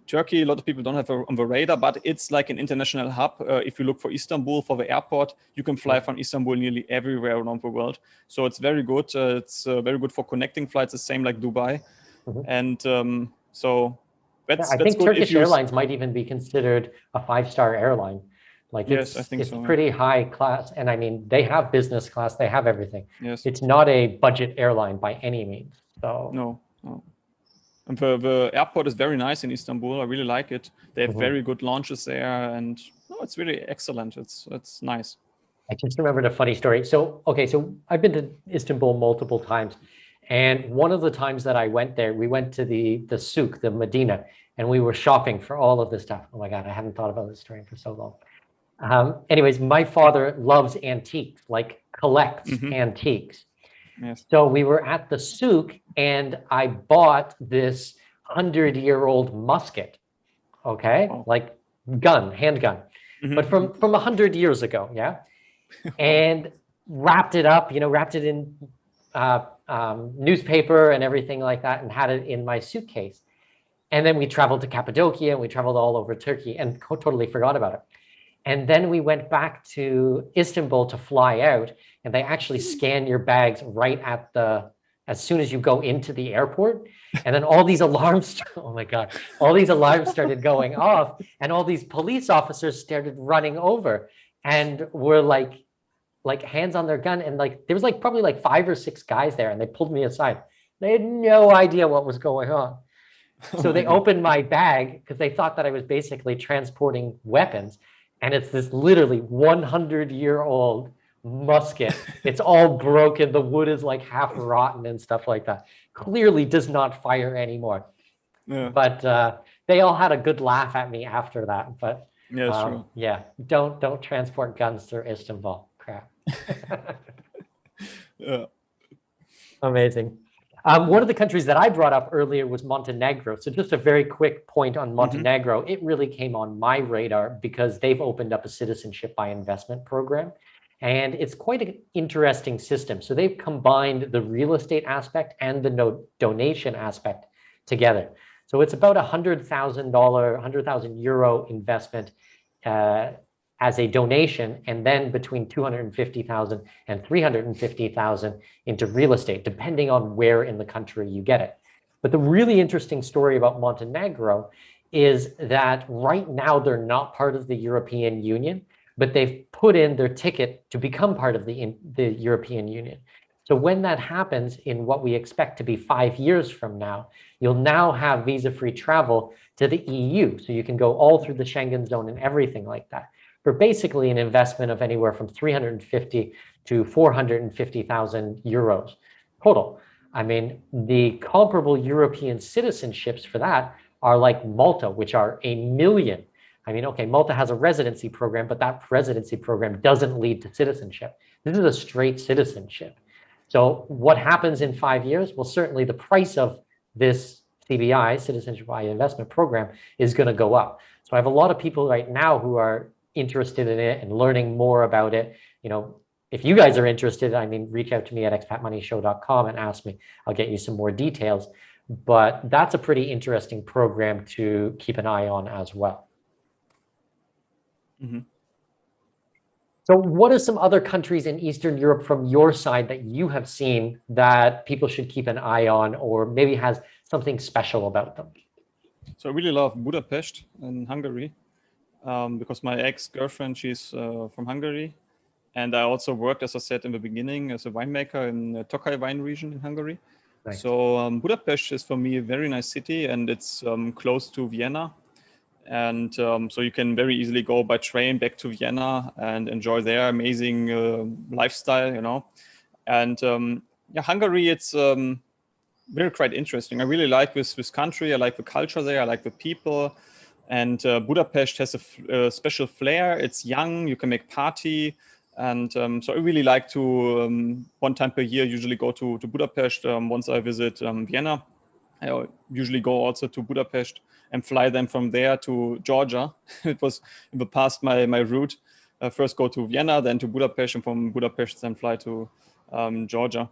Turkey, a lot of people don't have on the radar, but it's like an international hub. If you look for Istanbul, for the airport, you can fly from Istanbul nearly everywhere around the world. So it's very good. It's very good for connecting flights, the same like Dubai. And so that's I think good. Turkish Airlines might even be considered a 5-star airline. Like yes, I think it's so, pretty high class. And I mean, they have business class, they have everything. Yes. It's not a budget airline by any means. So no. And the airport is very nice in Istanbul. I really like it. They have very good launches there, and no, it's really excellent. It's nice. I just remembered a funny story. So, okay, so I've been to Istanbul multiple times. And one of the times that I went there, we went to the souk, the Medina, and we were shopping for all of this stuff. Oh my God, I haven't thought about this story for so long. Anyways, my father loves antiques, like collects antiques. Yes. So we were at the souk and I bought this 100-year-old musket, okay? Like handgun, but from 100 years ago, yeah? And wrapped it up, you know, wrapped it in newspaper and everything like that, and had it in my suitcase. And then we traveled to Cappadocia and we traveled all over Turkey and totally forgot about it. And then we went back to Istanbul to fly out, and they actually scan your bags right at as soon as you go into the airport. And then all these alarms, oh my God, all these alarms started going off, and all these police officers started running over and were like hands on their gun. And like, there was like probably like 5 or 6 guys there, and they pulled me aside. They had no idea what was going on. So they opened my bag because they thought that I was basically transporting weapons. And it's this literally 100-year-old musket. It's all broken. The wood is like half rotten and stuff like that. Clearly does not fire anymore. Yeah. But they all had a good laugh at me after that. But Yeah, true. yeah, don't transport guns through Istanbul. Crap. Yeah. Amazing. One of the countries that I brought up earlier was Montenegro. So just a very quick point on Montenegro. It really came on my radar because they've opened up a citizenship by investment program. And it's quite an interesting system. So they've combined the real estate aspect and the donation aspect together. So it's about $100,000, 100,000 euro investment as a donation, and then between 250,000 and 350,000 into real estate, depending on where in the country you get it. But the really interesting story about Montenegro is that right now they're not part of the European Union, but they've put in their ticket to become part of the European Union. So when that happens in what we expect to be 5 years from now, you'll now have visa-free travel to the EU. So you can go all through the Schengen zone and everything like that, for basically an investment of anywhere from 350 to 450,000 euros total. I mean, the comparable European citizenships for that are like Malta, which are 1 million. I mean, okay, Malta has a residency program, but that residency program doesn't lead to citizenship. This is a straight citizenship. So what happens in 5 years? Well, certainly the price of this CBI, Citizenship by Investment Program, is going to go up. So I have a lot of people right now who are interested in it and learning more about it. You know, if you guys are interested, I mean, reach out to me at expatmoneyshow.com and ask me. I'll get you some more details. But that's a pretty interesting program to keep an eye on as well. So what are some other countries in Eastern Europe from your side that you have seen that people should keep an eye on, or maybe has something special about them? So I really love Budapest in Hungary because my ex-girlfriend, she's from Hungary. And I also worked, as I said in the beginning, as a winemaker in the Tokaj wine region in Hungary. Nice. So Budapest is for me a very nice city, and it's close to Vienna. And so you can very easily go by train back to Vienna and enjoy their amazing lifestyle, you know. And yeah, Hungary, it's very quite interesting. I really like this country. I like the culture there. I like the people. And Budapest has a special flair. It's young. You can make party. And so I really like to, 1 time per year, usually go to Budapest. Once I visit Vienna, I usually go also to Budapest and fly them from there to Georgia. It was in the past my route. First go to Vienna, then to Budapest, and from Budapest then fly to Georgia.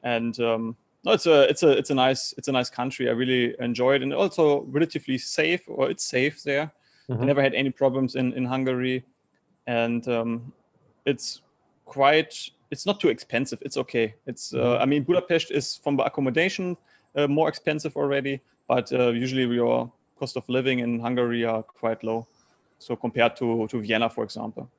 And no, it's a nice country. I really enjoy it, and also relatively safe, or it's safe there. I never had any problems in Hungary, and it's not too expensive. It's okay. It's I mean, Budapest is, from the accommodation, more expensive already, but usually your cost of living in Hungary are quite low. So compared to Vienna, for example.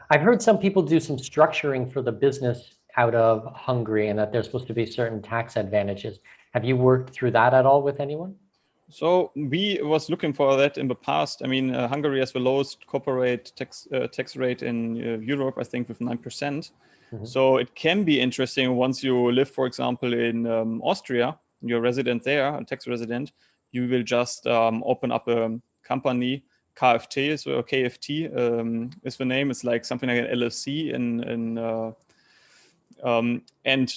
I've heard some people do some structuring for the business out of Hungary, and that there's supposed to be certain tax advantages. Have you worked through that at all with anyone? So we was looking for that in the past. I mean, Hungary has the lowest corporate tax rate in Europe, I think, with 9%. So it can be interesting once you live, for example, in Austria, you're a resident there, a tax resident, you will just open up a company, KFT, so KFT is the name. It's like something like an LLC and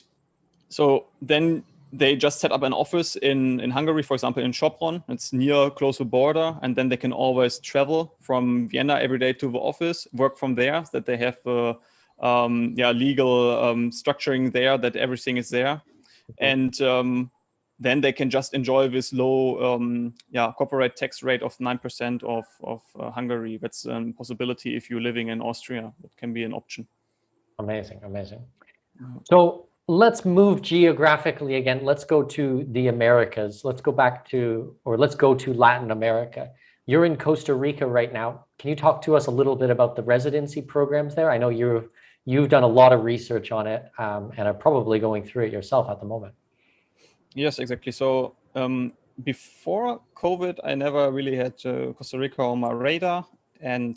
so then they just set up an office in Hungary, for example, in Sopron. It's near, close to the border, and then they can always travel from Vienna every day to the office, work from there, that they have legal structuring there, that everything is there. And then they can just enjoy this low corporate tax rate of 9% of Hungary. That's a possibility if you're living in Austria. That can be an option. Amazing, amazing. So let's move geographically again. Let's go to the Americas. Let's go to Latin America. You're in Costa Rica right now. Can you talk to us a little bit about the residency programs there? I know you've done a lot of research on it and are probably going through it yourself at the moment. Yes, exactly. So before COVID, I never really had Costa Rica on my radar. And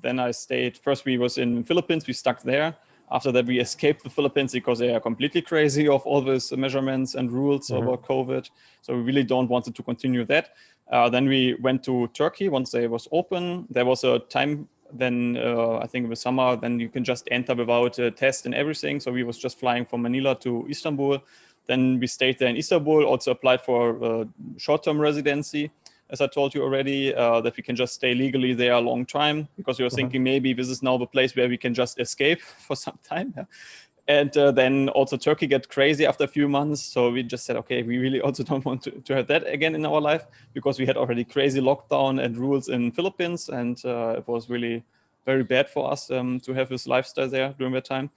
then I stayed, first we was in Philippines, we stuck there. After that, we escaped the Philippines because they are completely crazy of all these measurements and rules about COVID. So we really don't want to continue that. Then we went to Turkey once they was open. There was a time then, I think in the summer, then you can just enter without a test and everything. So we was just flying from Manila to Istanbul. Then we stayed there in Istanbul, also applied for short-term residency, as I told you already, that we can just stay legally there a long time, because we were thinking maybe this is now the place where we can just escape for some time. Yeah. And then also Turkey got crazy after a few months. So we just said, okay, we really also don't want to have that again in our life, because we had already crazy lockdown and rules in Philippines. And it was really very bad for us to have this lifestyle there during that time.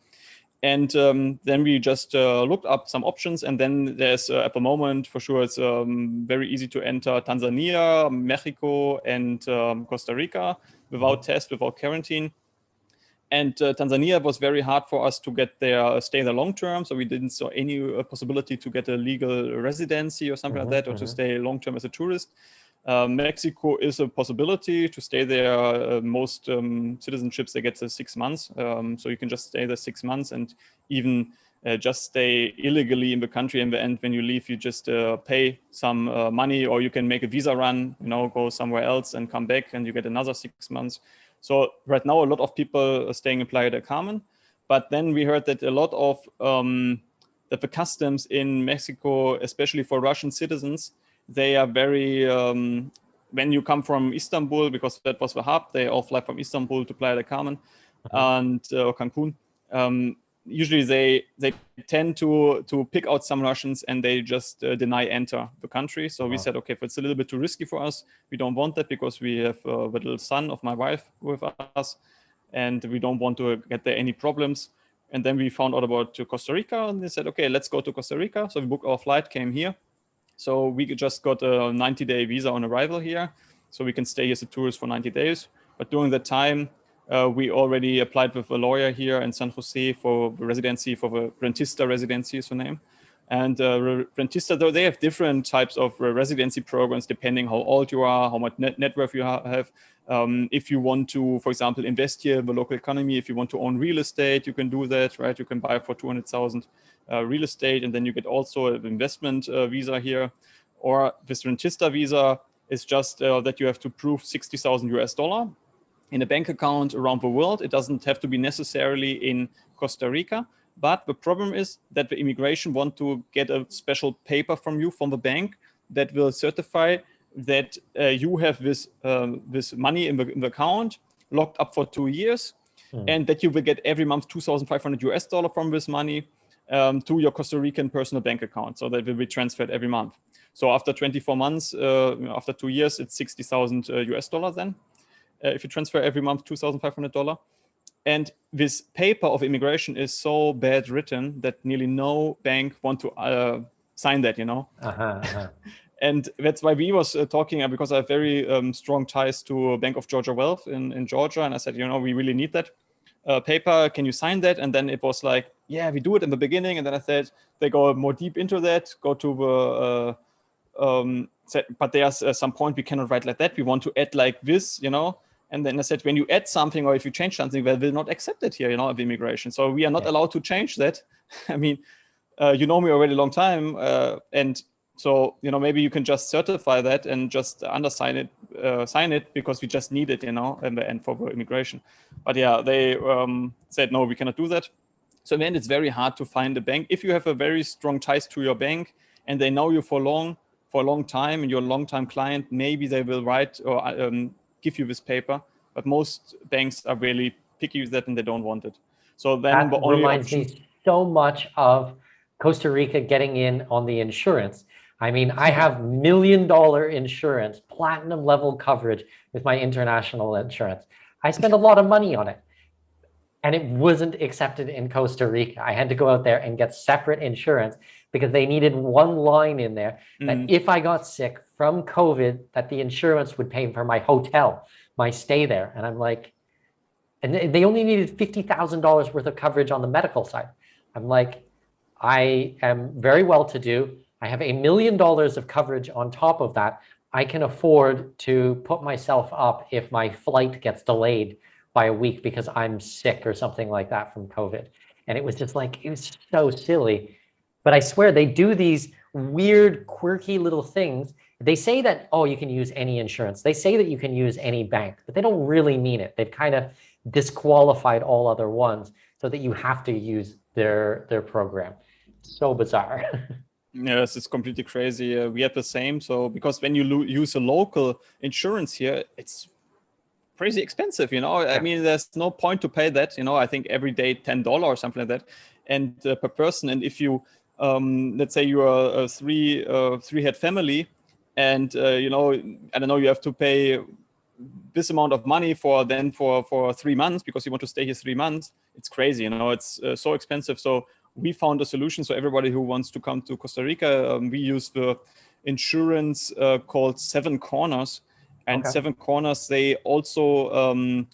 And then we just looked up some options. And then there's, at the moment, for sure, it's very easy to enter Tanzania, Mexico, and Costa Rica without test, without quarantine. And Tanzania was very hard for us to get there, stay there long term. So we didn't saw any possibility to get a legal residency or something like that, or to stay long term as a tourist. Mexico is a possibility to stay there. Most citizenships, they get 6 months. So you can just stay there 6 months and even just stay illegally in the country. In the end, when you leave, you just pay some money, or you can make a visa run, go somewhere else and come back, and you get another 6 months. So right now, a lot of people are staying in Playa del Carmen. But then we heard that a lot of that the customs in Mexico, especially for Russian citizens, they are very, when you come from Istanbul, because that was the hub, they all fly from Istanbul to Playa del Carmen and Cancun. Usually they tend to pick out some Russians and they just deny enter the country. So we said, okay, if it's a little bit too risky for us, we don't want that, because we have a little son of my wife with us and we don't want to get there any problems. And then we found out about Costa Rica, and they said, okay, let's go to Costa Rica. So we booked our flight, came here. So we just got a 90-day visa on arrival here. So we can stay as a tourist for 90 days. But during that time, we already applied with a lawyer here in San Jose for residency, for the Rentista residency is the name. And Rentista, though, they have different types of residency programs depending how old you are, how much net worth you have. If you want to, for example, invest here in the local economy, if you want to own real estate, you can do that, right? You can buy for 200,000 real estate, and then you get also an investment visa here. Or this Rentista visa is just that you have to prove 60,000 US dollar in a bank account around the world. It doesn't have to be necessarily in Costa Rica. But the problem is that the immigration want to get a special paper from you, from the bank, that will certify that you have this money in the account locked up for 2 years, and that you will get every month 2,500 US dollar from this money to your Costa Rican personal bank account. So that will be transferred every month. So after 24 months, after 2 years, it's 60,000 US dollar then, if you transfer every month $2,500. And this paper of immigration is so bad written that nearly no bank want to sign that, And that's why we was talking, because I have very strong ties to Bank of Georgia Wealth in Georgia. And I said, we really need that paper. Can you sign that? And then it was like, yeah, we do it in the beginning. And then I said, they go more deep into that, go to the, but there's some point we cannot write like that. We want to add like this, And then I said, when you add something or if you change something, they will not accept it here, of immigration. So we are not allowed to change that. I mean, you know me already a long time. And so, maybe you can just certify that and just undersign it, sign it, because we just need it, in the end for immigration. But yeah, they said, no, we cannot do that. So then it's very hard to find a bank. If you have a very strong ties to your bank and they know you for a long time and you're a long-time client, maybe they will write or give you this paper. But most banks are really picky with that and they don't want it. So then that reminds me so much of Costa Rica getting in on the insurance. I mean, I have $1 million insurance, platinum level coverage with my international insurance. I spend a lot of money on it. And it wasn't accepted in Costa Rica. I had to go out there and get separate insurance because they needed one line in there that if I got sick from COVID, that the insurance would pay for my hotel, my stay there. And I'm like, and they only needed $50,000 worth of coverage on the medical side. I'm like, I am very well to do. I have $1 million of coverage on top of that. I can afford to put myself up if my flight gets delayed by a week because I'm sick or something like that from COVID. And it was just like, it was so silly. But I swear they do these weird, quirky little things. They say that, oh, you can use any insurance. They say that you can use any bank, but they don't really mean it. They've kind of disqualified all other ones so that you have to use their program. So bizarre. Yes, it's completely crazy. We have the same. So because when you use a local insurance here, it's crazy expensive, you know. I mean, there's no point to pay that, you know. I think every day $10 or something like that, and per person. And if you let's say you are a three-head family, and you know, I don't know, you have to pay this amount of money for 3 months because you want to stay here 3 months. It's crazy, you know. It's so expensive. So we found a solution. So everybody who wants to come to Costa Rica, we use the insurance called Seven Corners. And Seven Corners, they also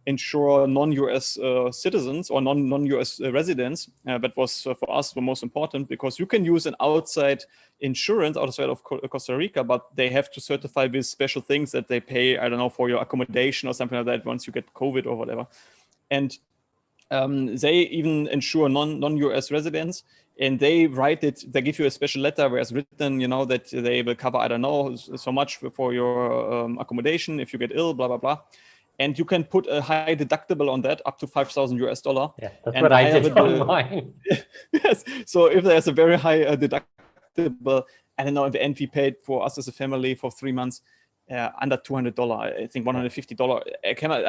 insure non-US citizens or non-US residents. That was for us the most important because you can use an outside insurance outside of Costa Rica, but they have to certify with special things that they pay, I don't know, for your accommodation or something like that once you get COVID or whatever. And they even insure non-US residents, and they write it. They give you a special letter where it's written, you know, that they will cover, I don't know, so much for your accommodation if you get ill, blah blah blah, and you can put a high deductible on that up to $5,000. Yeah, that's what I did on mine. Yes. So if there's a very high deductible, I don't know, in the end we paid for us as a family for 3 months. Under $200, I think $150.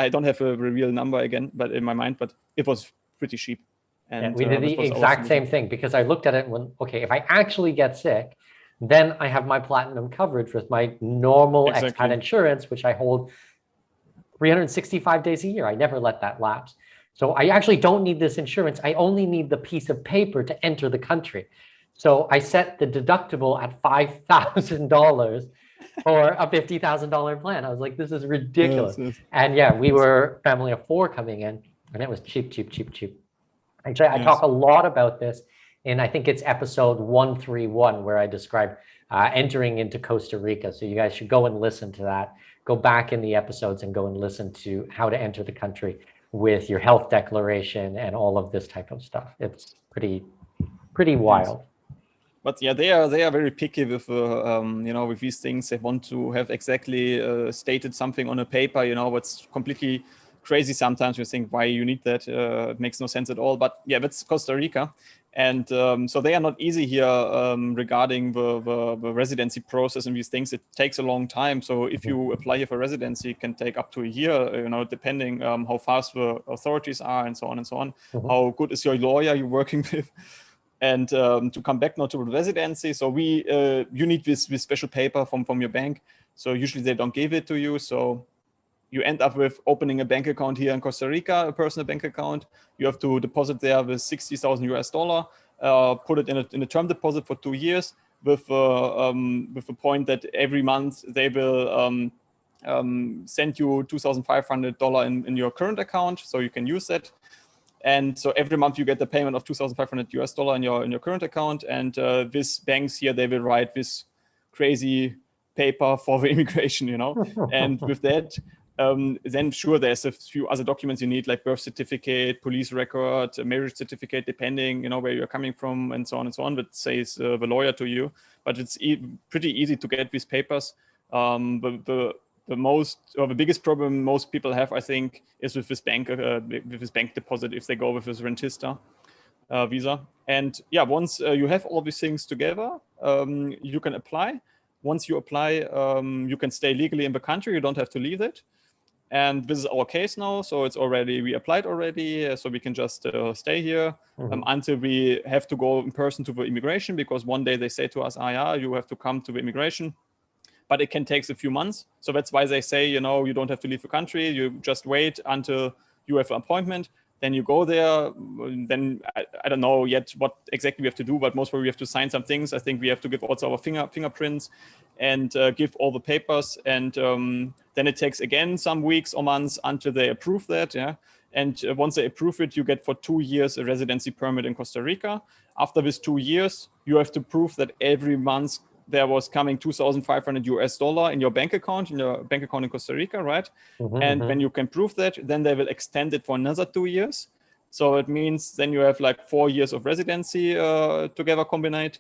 I don't have a real number again, but in my mind, but it was pretty cheap. And we did the exact same thing because I looked at it when, okay, if I actually get sick, then I have my platinum coverage with my normal expat insurance, which I hold 365 days a year. I never let that lapse. So I actually don't need this insurance. I only need the piece of paper to enter the country. So I set the deductible at $5,000 for a $50,000 plan. I was like, this is ridiculous. Yes. And yeah, we were a family of 4 coming in, and it was cheap. Actually, I talk a lot about this in, I think it's episode 131, where I describe entering into Costa Rica. So you guys should go and listen to that. Go back in the episodes and go and listen to how to enter the country with your health declaration and all of this type of stuff. It's pretty wild. Yes. But yeah, they are very picky with you know, with these things. They want to have exactly stated something on a paper. You know, what's completely crazy. Sometimes you think, why you need that? It makes no sense at all. But yeah, that's Costa Rica, and so they are not easy here regarding the residency process and these things. It takes a long time. So if you apply here for residency, it can take up to a year. You know, depending how fast the authorities are and so on and so on. How good is your lawyer you're working with? And to come back now to residency, so you need this special paper from your bank. So usually they don't give it to you. So you end up with opening a bank account here in Costa Rica, a personal bank account. You have to deposit there with $60,000, put it in a term deposit for 2 years with the point that every month they will send you $2,500 in your current account, so you can use that. And so every month you get the payment of $2,500 in your current account. And these banks here, they will write this crazy paper for the immigration, you know. And with that, then sure, there's a few other documents you need, like birth certificate, police record, marriage certificate, depending, you know, where you're coming from, and so on, that says the lawyer to you. But it's pretty easy to get these papers. The biggest problem most people have, I think, is with this bank deposit if they go with this rentista visa. And yeah, once you have all these things together, you can apply. Once you apply, you can stay legally in the country. You don't have to leave it. And this is our case now. So we applied already. So we can just stay here until we have to go in person to the immigration, because one day they say to us, yeah, you have to come to the immigration. But it can take a few months. So that's why they say, you don't have to leave the country. You just wait until you have an appointment. Then you go there. Then I don't know yet what exactly we have to do, but most probably we have to sign some things. I think we have to give also our fingerprints and give all the papers. And then it takes again some weeks or months until they approve that. Yeah. And once they approve it, you get for 2 years a residency permit in Costa Rica. After this 2 years, you have to prove that every month there was coming $2,500 in your bank account, in Costa Rica, right? And when you can prove that, then they will extend it for another 2 years. So it means then you have like 4 years of residency together combined.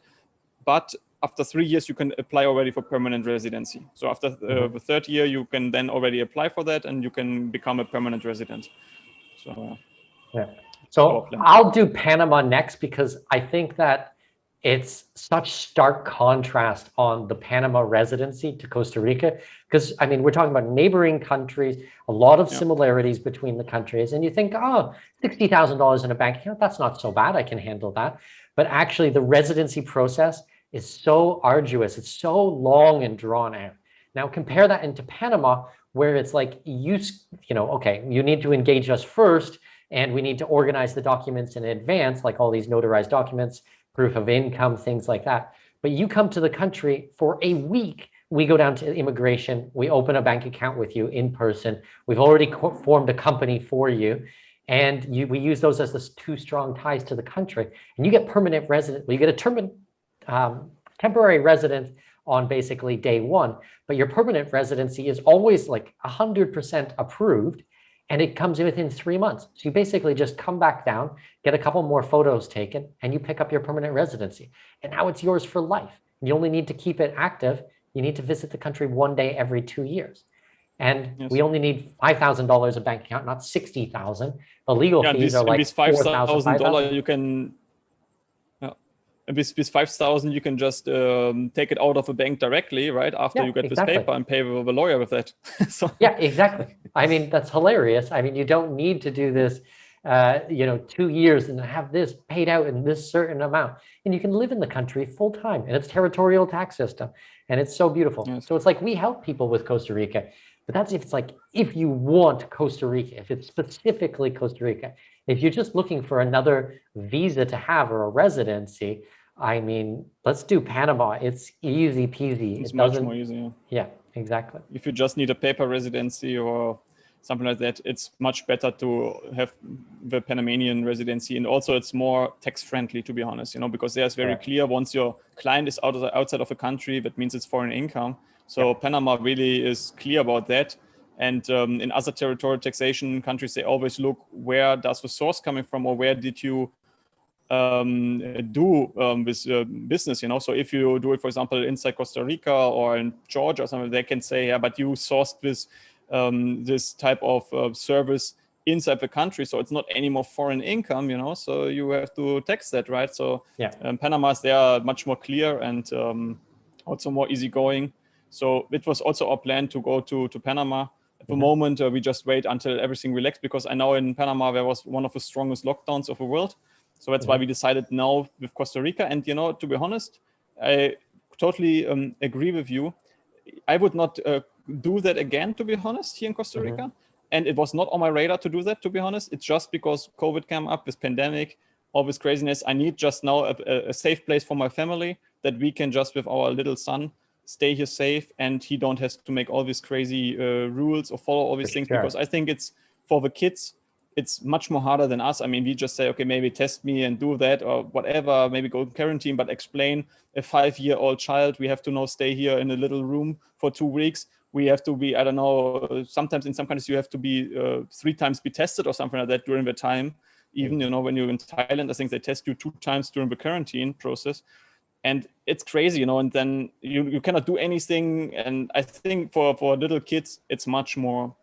But after 3 years, you can apply already for permanent residency. So after the third year, you can then already apply for that and you can become a permanent resident. So, yeah. So I'll do Panama next, because I think that it's such stark contrast on the Panama residency to Costa Rica. Because, I mean, we're talking about neighboring countries, a lot of similarities between the countries. And you think, oh, $60,000 in a bank account, that's not so bad. I can handle that. But actually, the residency process is so arduous. It's so long and drawn out. Now, compare that into Panama, where it's like, okay, you need to engage us first, and we need to organize the documents in advance, like all these notarized documents, proof of income, things like that. But you come to the country for a week. We go down to immigration. We open a bank account with you in person. We've already formed a company for you. And we use those as the 2 strong ties to the country. And you get permanent resident. Well, you get a temporary resident on basically day 1. But your permanent residency is always like 100% approved. And it comes in within 3 months. So you basically just come back down, get a couple more photos taken, and you pick up your permanent residency. And now it's yours for life. You only need to keep it active. You need to visit the country 1 day every 2 years. And we only need $5,000 a bank account, not $60,000. The legal fees are like $5,000 you can. And with 5,000, you can just take it out of a bank directly, right? After you get this paper and pay the lawyer with that. So. Yeah, exactly. I mean, that's hilarious. I mean, you don't need to do this, 2 years and have this paid out in this certain amount. And you can live in the country full time, and it's territorial tax system. And it's so beautiful. Yes. So it's like, we help people with Costa Rica, but that's if you want Costa Rica, if it's specifically Costa Rica. If you're just looking for another visa to have or a residency, I mean, let's do Panama. It's easy peasy. It's much more easy. Yeah, exactly. If you just need a paper residency or something like that, it's much better to have the Panamanian residency. And also it's more tax friendly, to be honest, because there's very clear, once your client is outside of a country, that means it's foreign income. So Panama really is clear about that. And in other territorial taxation countries, they always look, where does the source coming from, or where did you do this business, So if you do it, for example, inside Costa Rica or in Georgia or something, they can say, but you sourced this type of service inside the country, so it's not any more foreign income, so you have to tax that, right? So Panama's, they are much more clear and also more easygoing. So it was also our plan to go to Panama. At the moment, we just wait until everything relaxed, because I know in Panama there was one of the strongest lockdowns of the world. So that's why we decided now with Costa Rica. And, to be honest, I totally agree with you. I would not do that again, to be honest, here in Costa Rica. And it was not on my radar to do that, to be honest. It's just because COVID came up, this pandemic, all this craziness. I need just now a safe place for my family, that we can just, with our little son, stay here safe, and he don't have to make all these crazy rules or follow all these things. Because I think it's, for the kids, it's much more harder than us. I mean, we just say, okay, maybe test me and do that or whatever, maybe go to quarantine, but explain a 5-year-old child, we have to now stay here in a little room for 2 weeks. We have to be, I don't know, sometimes in some countries you have to be 3 times be tested or something like that during the time. Even, when you're in Thailand, I think they test you 2 times during the quarantine process. And it's crazy, and then you cannot do anything. And I think for little kids, it's much more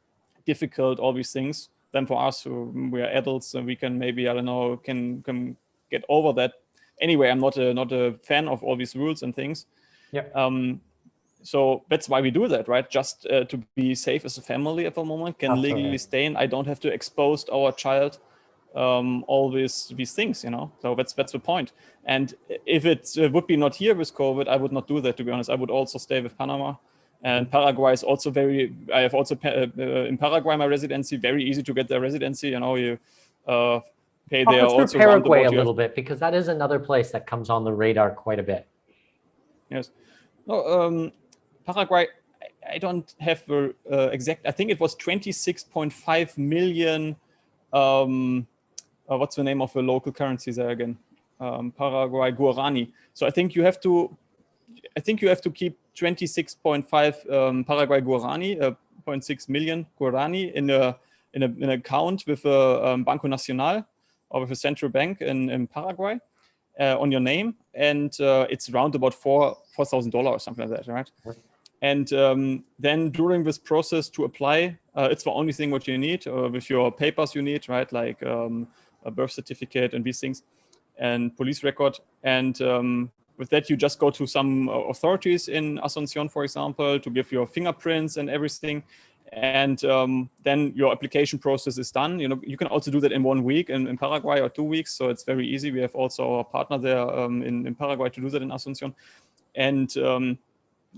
difficult, all these things, than for us who we are adults, and we can maybe, I don't know, can get over that. Anyway, I'm not a fan of all these rules and things. Yeah. so that's why we do that, right? Just to be safe as a family at the moment, can Absolutely. legally stay in. I don't have to expose our child all these things, so that's the point. And if it would be not here with COVID, I would not do that, to be honest. I would also stay with Panama. And Paraguay is also I have also in Paraguay my residency, very easy to get their residency, you pay there Talk us through also Paraguay a roundabout. little bit, because that is another place that comes on the radar quite a bit. Yes. No, Paraguay, I don't have the exact, I think it was 26.5 million. What's the name of the local currency there again? Paraguay guarani. So I think you have to keep 26.5 Paraguay guarani, 0.6 million guarani in an account with a Banco Nacional, or with a central bank in Paraguay, on your name, and it's around about $4,000 or something like that, right? And then during this process to apply, it's the only thing what you need with your papers you need, right? Like a birth certificate and these things, and police record. And with that, you just go to some authorities in Asunción, for example, to give your fingerprints and everything. And then your application process is done. You can also do that in 1 week in Paraguay, or 2 weeks. So it's very easy. We have also a partner there in Paraguay to do that in Asunción. And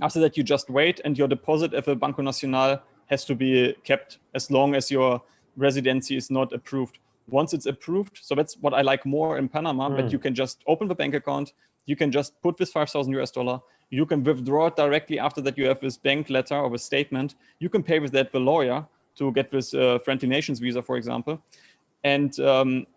after that, you just wait, and your deposit at the Banco Nacional has to be kept as long as your residency is not approved. Once it's approved, so that's what I like more in Panama, that you can just open the bank account, you can just put this $5,000, you can withdraw it directly after that. You have this bank letter or a statement. You can pay with that the lawyer to get this Friendly Nations visa, for example. And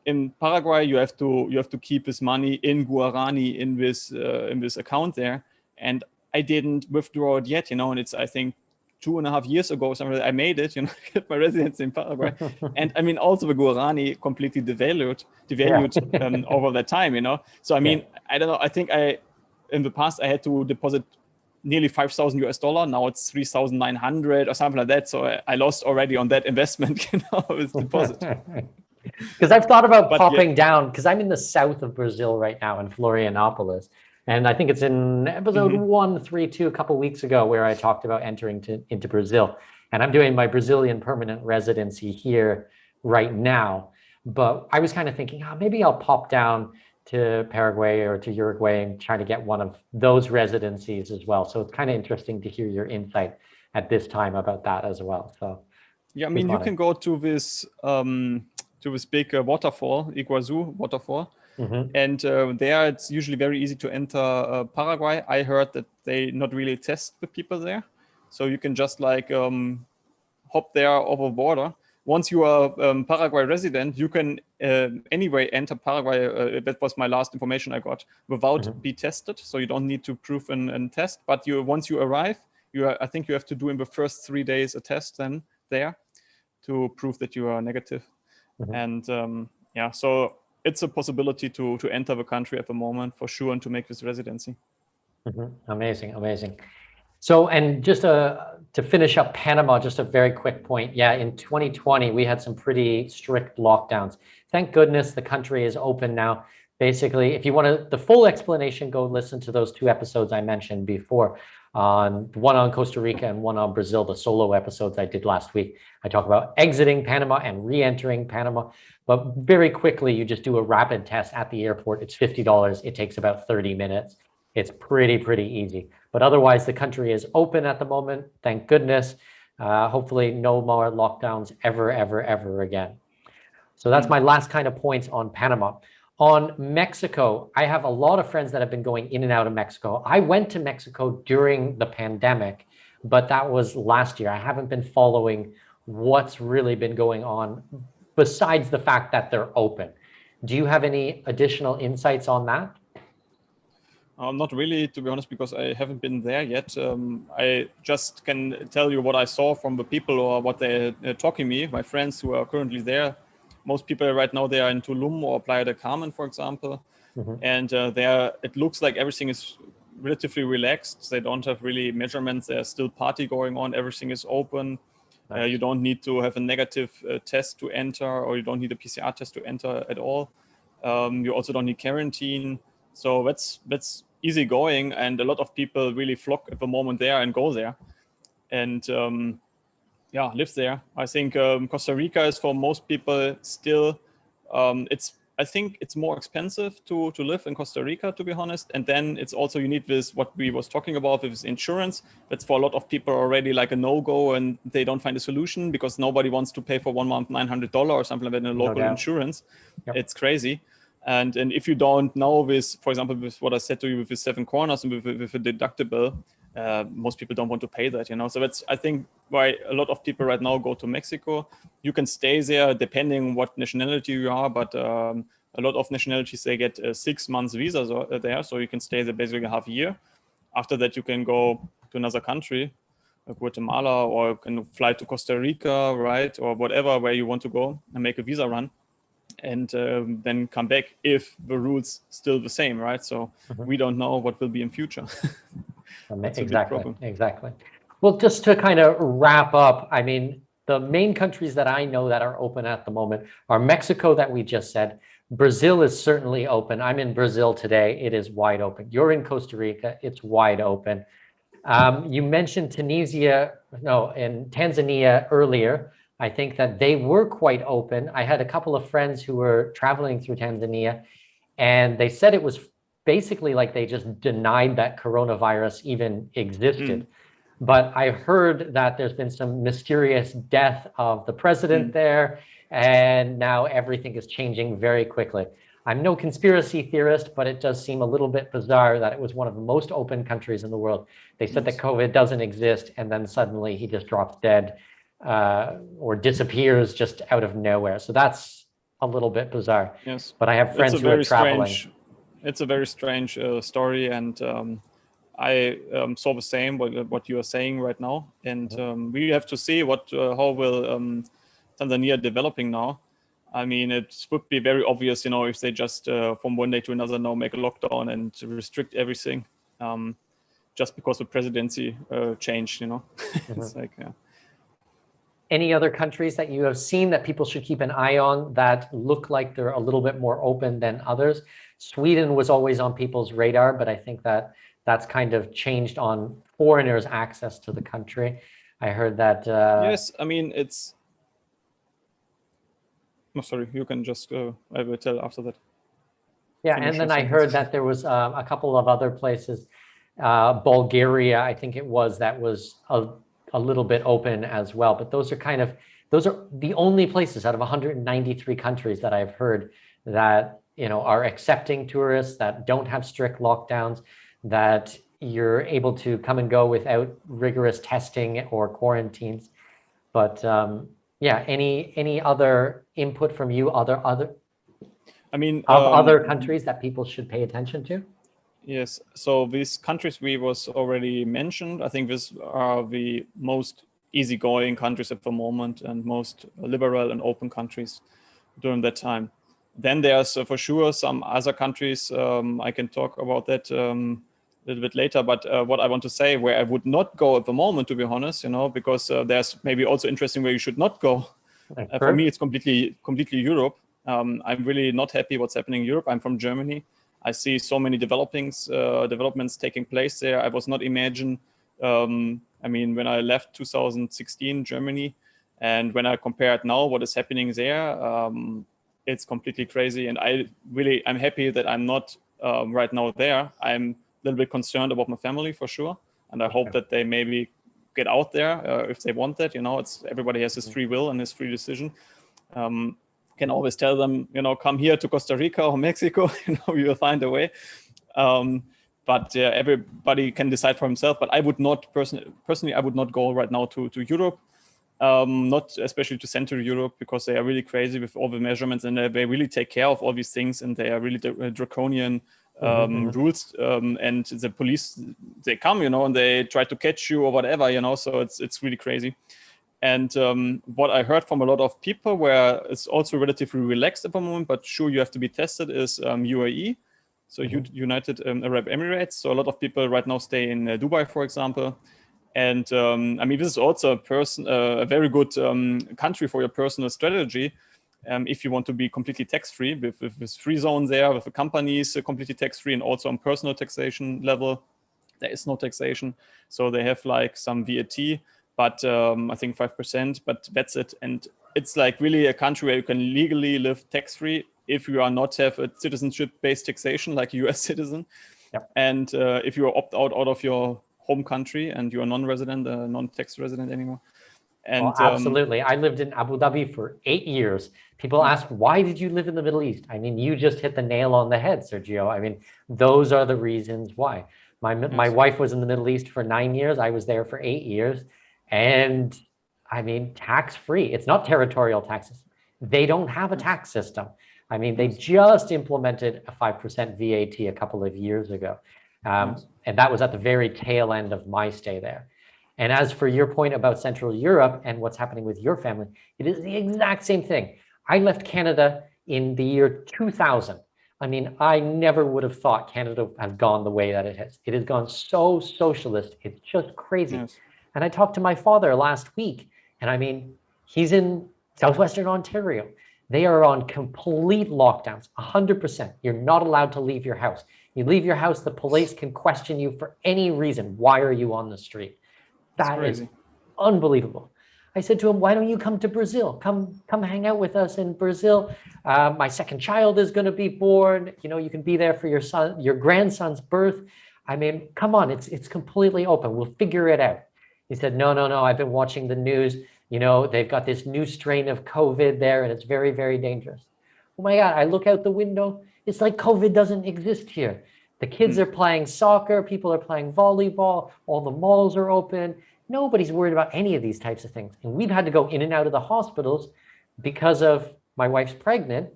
in Paraguay, you have to keep this money in guarani in this account there. And I didn't withdraw it yet, and it's, I think, 2.5 years ago or something, I made it, get my residency in Paraguay. And I mean, also the guarani completely devalued over that time, So I mean, I don't know. I think in the past I had to deposit nearly $5,000. Now it's 3,900 or something like that. So I lost already on that investment, with deposit. Because I've thought about popping down, because I'm in the south of Brazil right now, in Florianopolis. And I think it's in episode 132 a couple of weeks ago where I talked about entering into Brazil. And I'm doing my Brazilian permanent residency here right now. But I was kind of thinking, maybe I'll pop down to Paraguay or to Uruguay and try to get one of those residencies as well. So it's kind of interesting to hear your insight at this time about that as well. So yeah, I mean, you can go to this big waterfall, Iguazu waterfall. And there it's usually very easy to enter Paraguay. I heard that they not really test the people there. So you can just hop there over border. Once you are Paraguay resident, you can anyway enter Paraguay. That was my last information I got, without be tested. So you don't need to prove and test. But once you arrive, I think you have to do in the first 3 days a test then there to prove that you are negative. And so it's a possibility to enter the country at the moment for sure, and to make this residency. Amazing. So, and just to finish up Panama, just a very quick point. Yeah, in 2020, we had some pretty strict lockdowns. Thank goodness the country is open now. Basically, if you want the full explanation, go listen to those 2 episodes I mentioned before, one on Costa Rica and one on Brazil, the solo episodes I did last week. I talk about exiting Panama and re-entering Panama. But very quickly, you just do a rapid test at the airport. It's $50. It takes about 30 minutes. It's pretty easy. But otherwise, the country is open at the moment. Thank goodness. Hopefully no more lockdowns ever again. So that's my last kind of points on Panama. On Mexico, I have a lot of friends that have been going in and out of Mexico. I went to Mexico during the pandemic, but that was last year. I haven't been following what's really been going on besides the fact that they're open. Do you have any additional insights on that? Not really, to be honest, because I haven't been there yet. I just can tell you what I saw from the people, or what they're talking me, my friends who are currently there. Most people right now, they are in Tulum or Playa del Carmen, for example. And there, it looks like everything is relatively relaxed. They don't have really measurements. There's still party going on. Everything is open. You don't need to have a negative test to enter, or you don't need a PCR test to enter at all. You also don't need quarantine. So that's easygoing, and a lot of people really flock at the moment there and go there, and live there. I think Costa Rica is for most people still. I think it's more expensive to live in Costa Rica, to be honest. And then it's also you need this what we was talking about with insurance. That's for a lot of people already like a no-go, and they don't find a solution because nobody wants to pay for 1 month $900 or something like that in a local insurance. Yep. It's crazy. And if you don't know this, for example, with what I said to you with the 7 corners and with a deductible, most people don't want to pay that, So that's, I think, why a lot of people right now go to Mexico. You can stay there depending what nationality you are, but a lot of nationalities, they get 6 months visas there, so you can stay there basically half a year. After that, you can go to another country, like Guatemala, or can fly to Costa Rica, right, or whatever, where you want to go and make a visa run. And then come back if the rules still the same, right? So we don't know what will be in future. That's a big problem. Exactly. Well, just to kind of wrap up, I mean, the main countries that I know that are open at the moment are Mexico, that we just said. Brazil is certainly open. I'm in Brazil today. It is wide open. You're in Costa Rica. It's wide open. You mentioned Tanzania earlier. I think that they were quite open. I had a couple of friends who were traveling through Tanzania, and they said it was basically like they just denied that coronavirus even existed. But I heard that there's been some mysterious death of the president there, and now everything is changing very quickly. I'm no conspiracy theorist, but it does seem a little bit bizarre that it was one of the most open countries in the world. They said that COVID doesn't exist, and then suddenly he just drops dead or disappears just out of nowhere. So that's a little bit bizarre. Yes. But I have friends who are traveling. It's a very strange story, and I saw the same what you are saying right now, and we have to see how will Tanzania developing now. I mean, it would be very obvious, if they just from one day to another now make a lockdown and restrict everything, just because the presidency changed. It's like, yeah. Any other countries that you have seen that people should keep an eye on that look like they're a little bit more open than others? Sweden was always on people's radar, but I think that that's kind of changed on foreigners' access to the country. I heard that. Yes, I mean, it's. No, sorry, you can just, I will tell after that. Yeah, and then I heard that there was a couple of other places, Bulgaria, I think it was, that was a little bit open as well. But those are the only places out of 193 countries that I've heard that, are accepting tourists, that don't have strict lockdowns, that you're able to come and go without rigorous testing or quarantines. But yeah, any other input from you, other countries that people should pay attention to? Yes, so these countries we was already mentioned, I think these are the most easygoing countries at the moment and most liberal and open countries during that time. Then there's for sure some other countries, I can talk about that a little bit later, but what I want to say, where I would not go at the moment, to be honest, because there's maybe also interesting where you should not go. For me, it's completely Europe. I'm really not happy what's happening in Europe. I'm from Germany. I see so many developments taking place there. I was not imagine. When I left 2016 Germany, and when I compare it now, what is happening there, it's completely crazy. And I'm happy that I'm not right now there. I'm a little bit concerned about my family for sure, and I hope that they maybe get out there if they want that. It's everybody has his free will and his free decision. Can always tell them, come here to Costa Rica or Mexico, we will find a way. But everybody can decide for himself. But I would not personally, I would not go right now to Europe, not especially to Central Europe, because they are really crazy with all the measurements, and they really take care of all these things, and they are really draconian rules. And the police, they come, and they try to catch you or whatever, so it's really crazy. And what I heard from a lot of people, where it's also relatively relaxed at the moment, but sure you have to be tested, is UAE, so United Arab Emirates. So a lot of people right now stay in Dubai, for example. And this is also a very good country for your personal strategy, if you want to be completely tax-free with free zone there, with the companies completely tax-free, and also on personal taxation level, there is no taxation. So they have like some VAT, but I think 5%, but that's it. And it's like really a country where you can legally live tax-free if you are not have a citizenship-based taxation like a US citizen. Yep. And if you opt out of your home country and you are non-resident, non-tax resident anymore. And well, absolutely. I lived in Abu Dhabi for 8 years. People ask, why did you live in the Middle East? I mean, you just hit the nail on the head, Sergio. I mean, those are the reasons why. My wife was in the Middle East for 9 years. I was there for 8 years. And I mean, tax-free. It's not territorial taxes. They don't have a tax system. I mean, they just implemented a 5% VAT a couple of years ago. And that was at the very tail end of my stay there. And as for your point about Central Europe and what's happening with your family, it is the exact same thing. I left Canada in the year 2000. I mean, I never would have thought Canada has gone the way that it has. It has gone so socialist. It's just crazy. Yes. And I talked to my father last week, and I mean, he's in Southwestern Ontario. They are on complete lockdowns, 100%. You're not allowed to leave your house. You leave your house, the police can question you for any reason. Why are you on the street? That is unbelievable. I said to him, why don't you come to Brazil? Come hang out with us in Brazil. My second child is going to be born. You know, you can be there for your grandson's birth. I mean, come on, it's completely open. We'll figure it out. He said, no, I've been watching the news. You know, they've got this new strain of COVID there, and it's very, very dangerous. Oh my God, I look out the window. It's like COVID doesn't exist here. The kids are playing soccer. People are playing volleyball. All the malls are open. Nobody's worried about any of these types of things. And we've had to go in and out of the hospitals because of my wife's pregnant.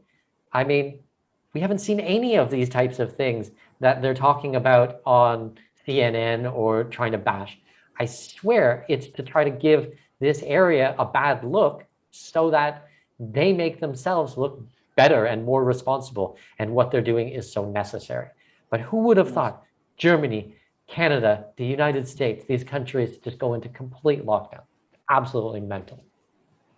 I mean, we haven't seen any of these types of things that they're talking about on CNN or trying to bash. I swear it's to try to give this area a bad look so that they make themselves look better and more responsible. And what they're doing is so necessary. But who would have thought Germany, Canada, the United States, these countries just go into complete lockdown? Absolutely mental.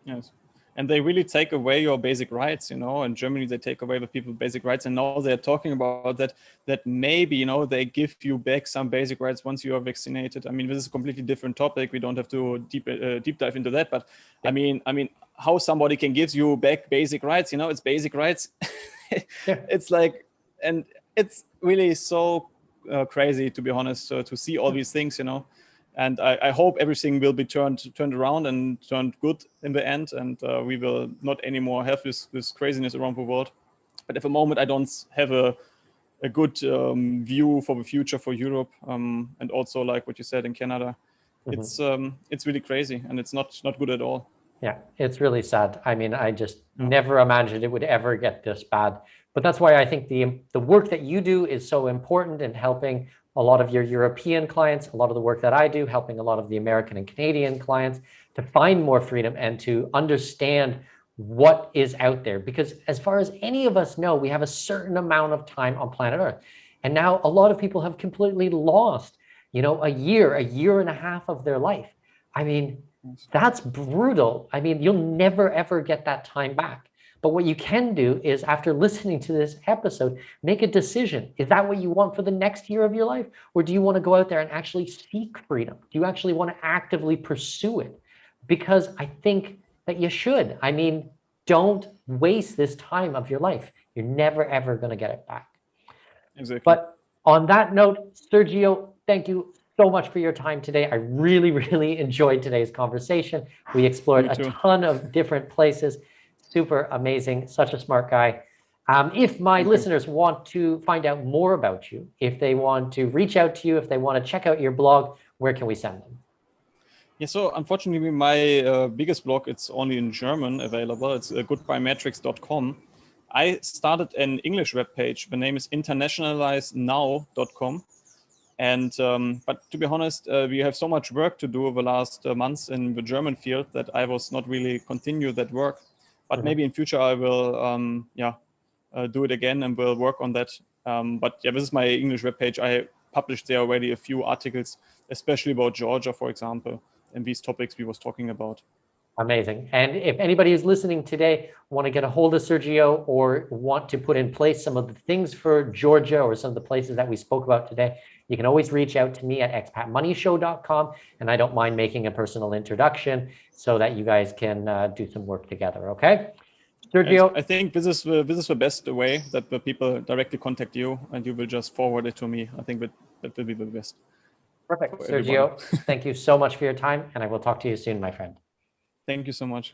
Yes. And they really take away your basic rights, you know. In Germany, they take away the people's basic rights. And now they're talking about that maybe, you know, they give you back some basic rights once you are vaccinated. I mean, this is a completely different topic. We don't have to deep dive into that. But I mean, how somebody can give you back basic rights, you know, it's basic rights. It's like, and it's really so crazy, to be honest, to see all these things, you know. And I hope everything will be turned around and turned good in the end, and we will not anymore have this craziness around the world. But at the moment, I don't have a good view for the future for Europe, and also like what you said in Canada, it's really crazy, and it's not good at all. Yeah, it's really sad. I mean, I just never imagined it would ever get this bad. But that's why I think the work that you do is so important in helping a lot of your European clients, a lot of the work that I do, helping a lot of the American and Canadian clients to find more freedom and to understand what is out there. Because as far as any of us know, we have a certain amount of time on planet Earth. And now a lot of people have completely lost, you know, a year and a half of their life. I mean, that's brutal. I mean, you'll never, ever get that time back. But what you can do is, after listening to this episode, make a decision. Is that what you want for the next year of your life? Or do you want to go out there and actually seek freedom? Do you actually want to actively pursue it? Because I think that you should. I mean, don't waste this time of your life. You're never, ever going to get it back. Exactly. But on that note, Sergio, thank you so much for your time today. I really, really enjoyed today's conversation. We explored a ton of different places. Super amazing, such a smart guy. If my listeners want to find out more about you, if they want to reach out to you, if they want to check out your blog, where can we send them? Yeah, so unfortunately, my biggest blog, it's only in German available. It's goodbyemetrics.com. I started an English webpage. The name is internationalizenow.com. And but to be honest, we have so much work to do over the last months in the German field that I was not really continue that work. But maybe in future I will do it again and will work on that. But yeah, this is my English webpage. I published there already a few articles, especially about Georgia, for example, and these topics we was talking about. Amazing. And if anybody who's listening today want to get a hold of Sergio or want to put in place some of the things for Georgia or some of the places that we spoke about today, you can always reach out to me at expatmoneyshow.com, and I don't mind making a personal introduction so that you guys can do some work together. Okay, Sergio. I think this is the best way, that the people directly contact you and you will just forward it to me. I think that will be the best. Perfect. For everybody. Sergio, thank you so much for your time, and I will talk to you soon, my friend. Thank you so much.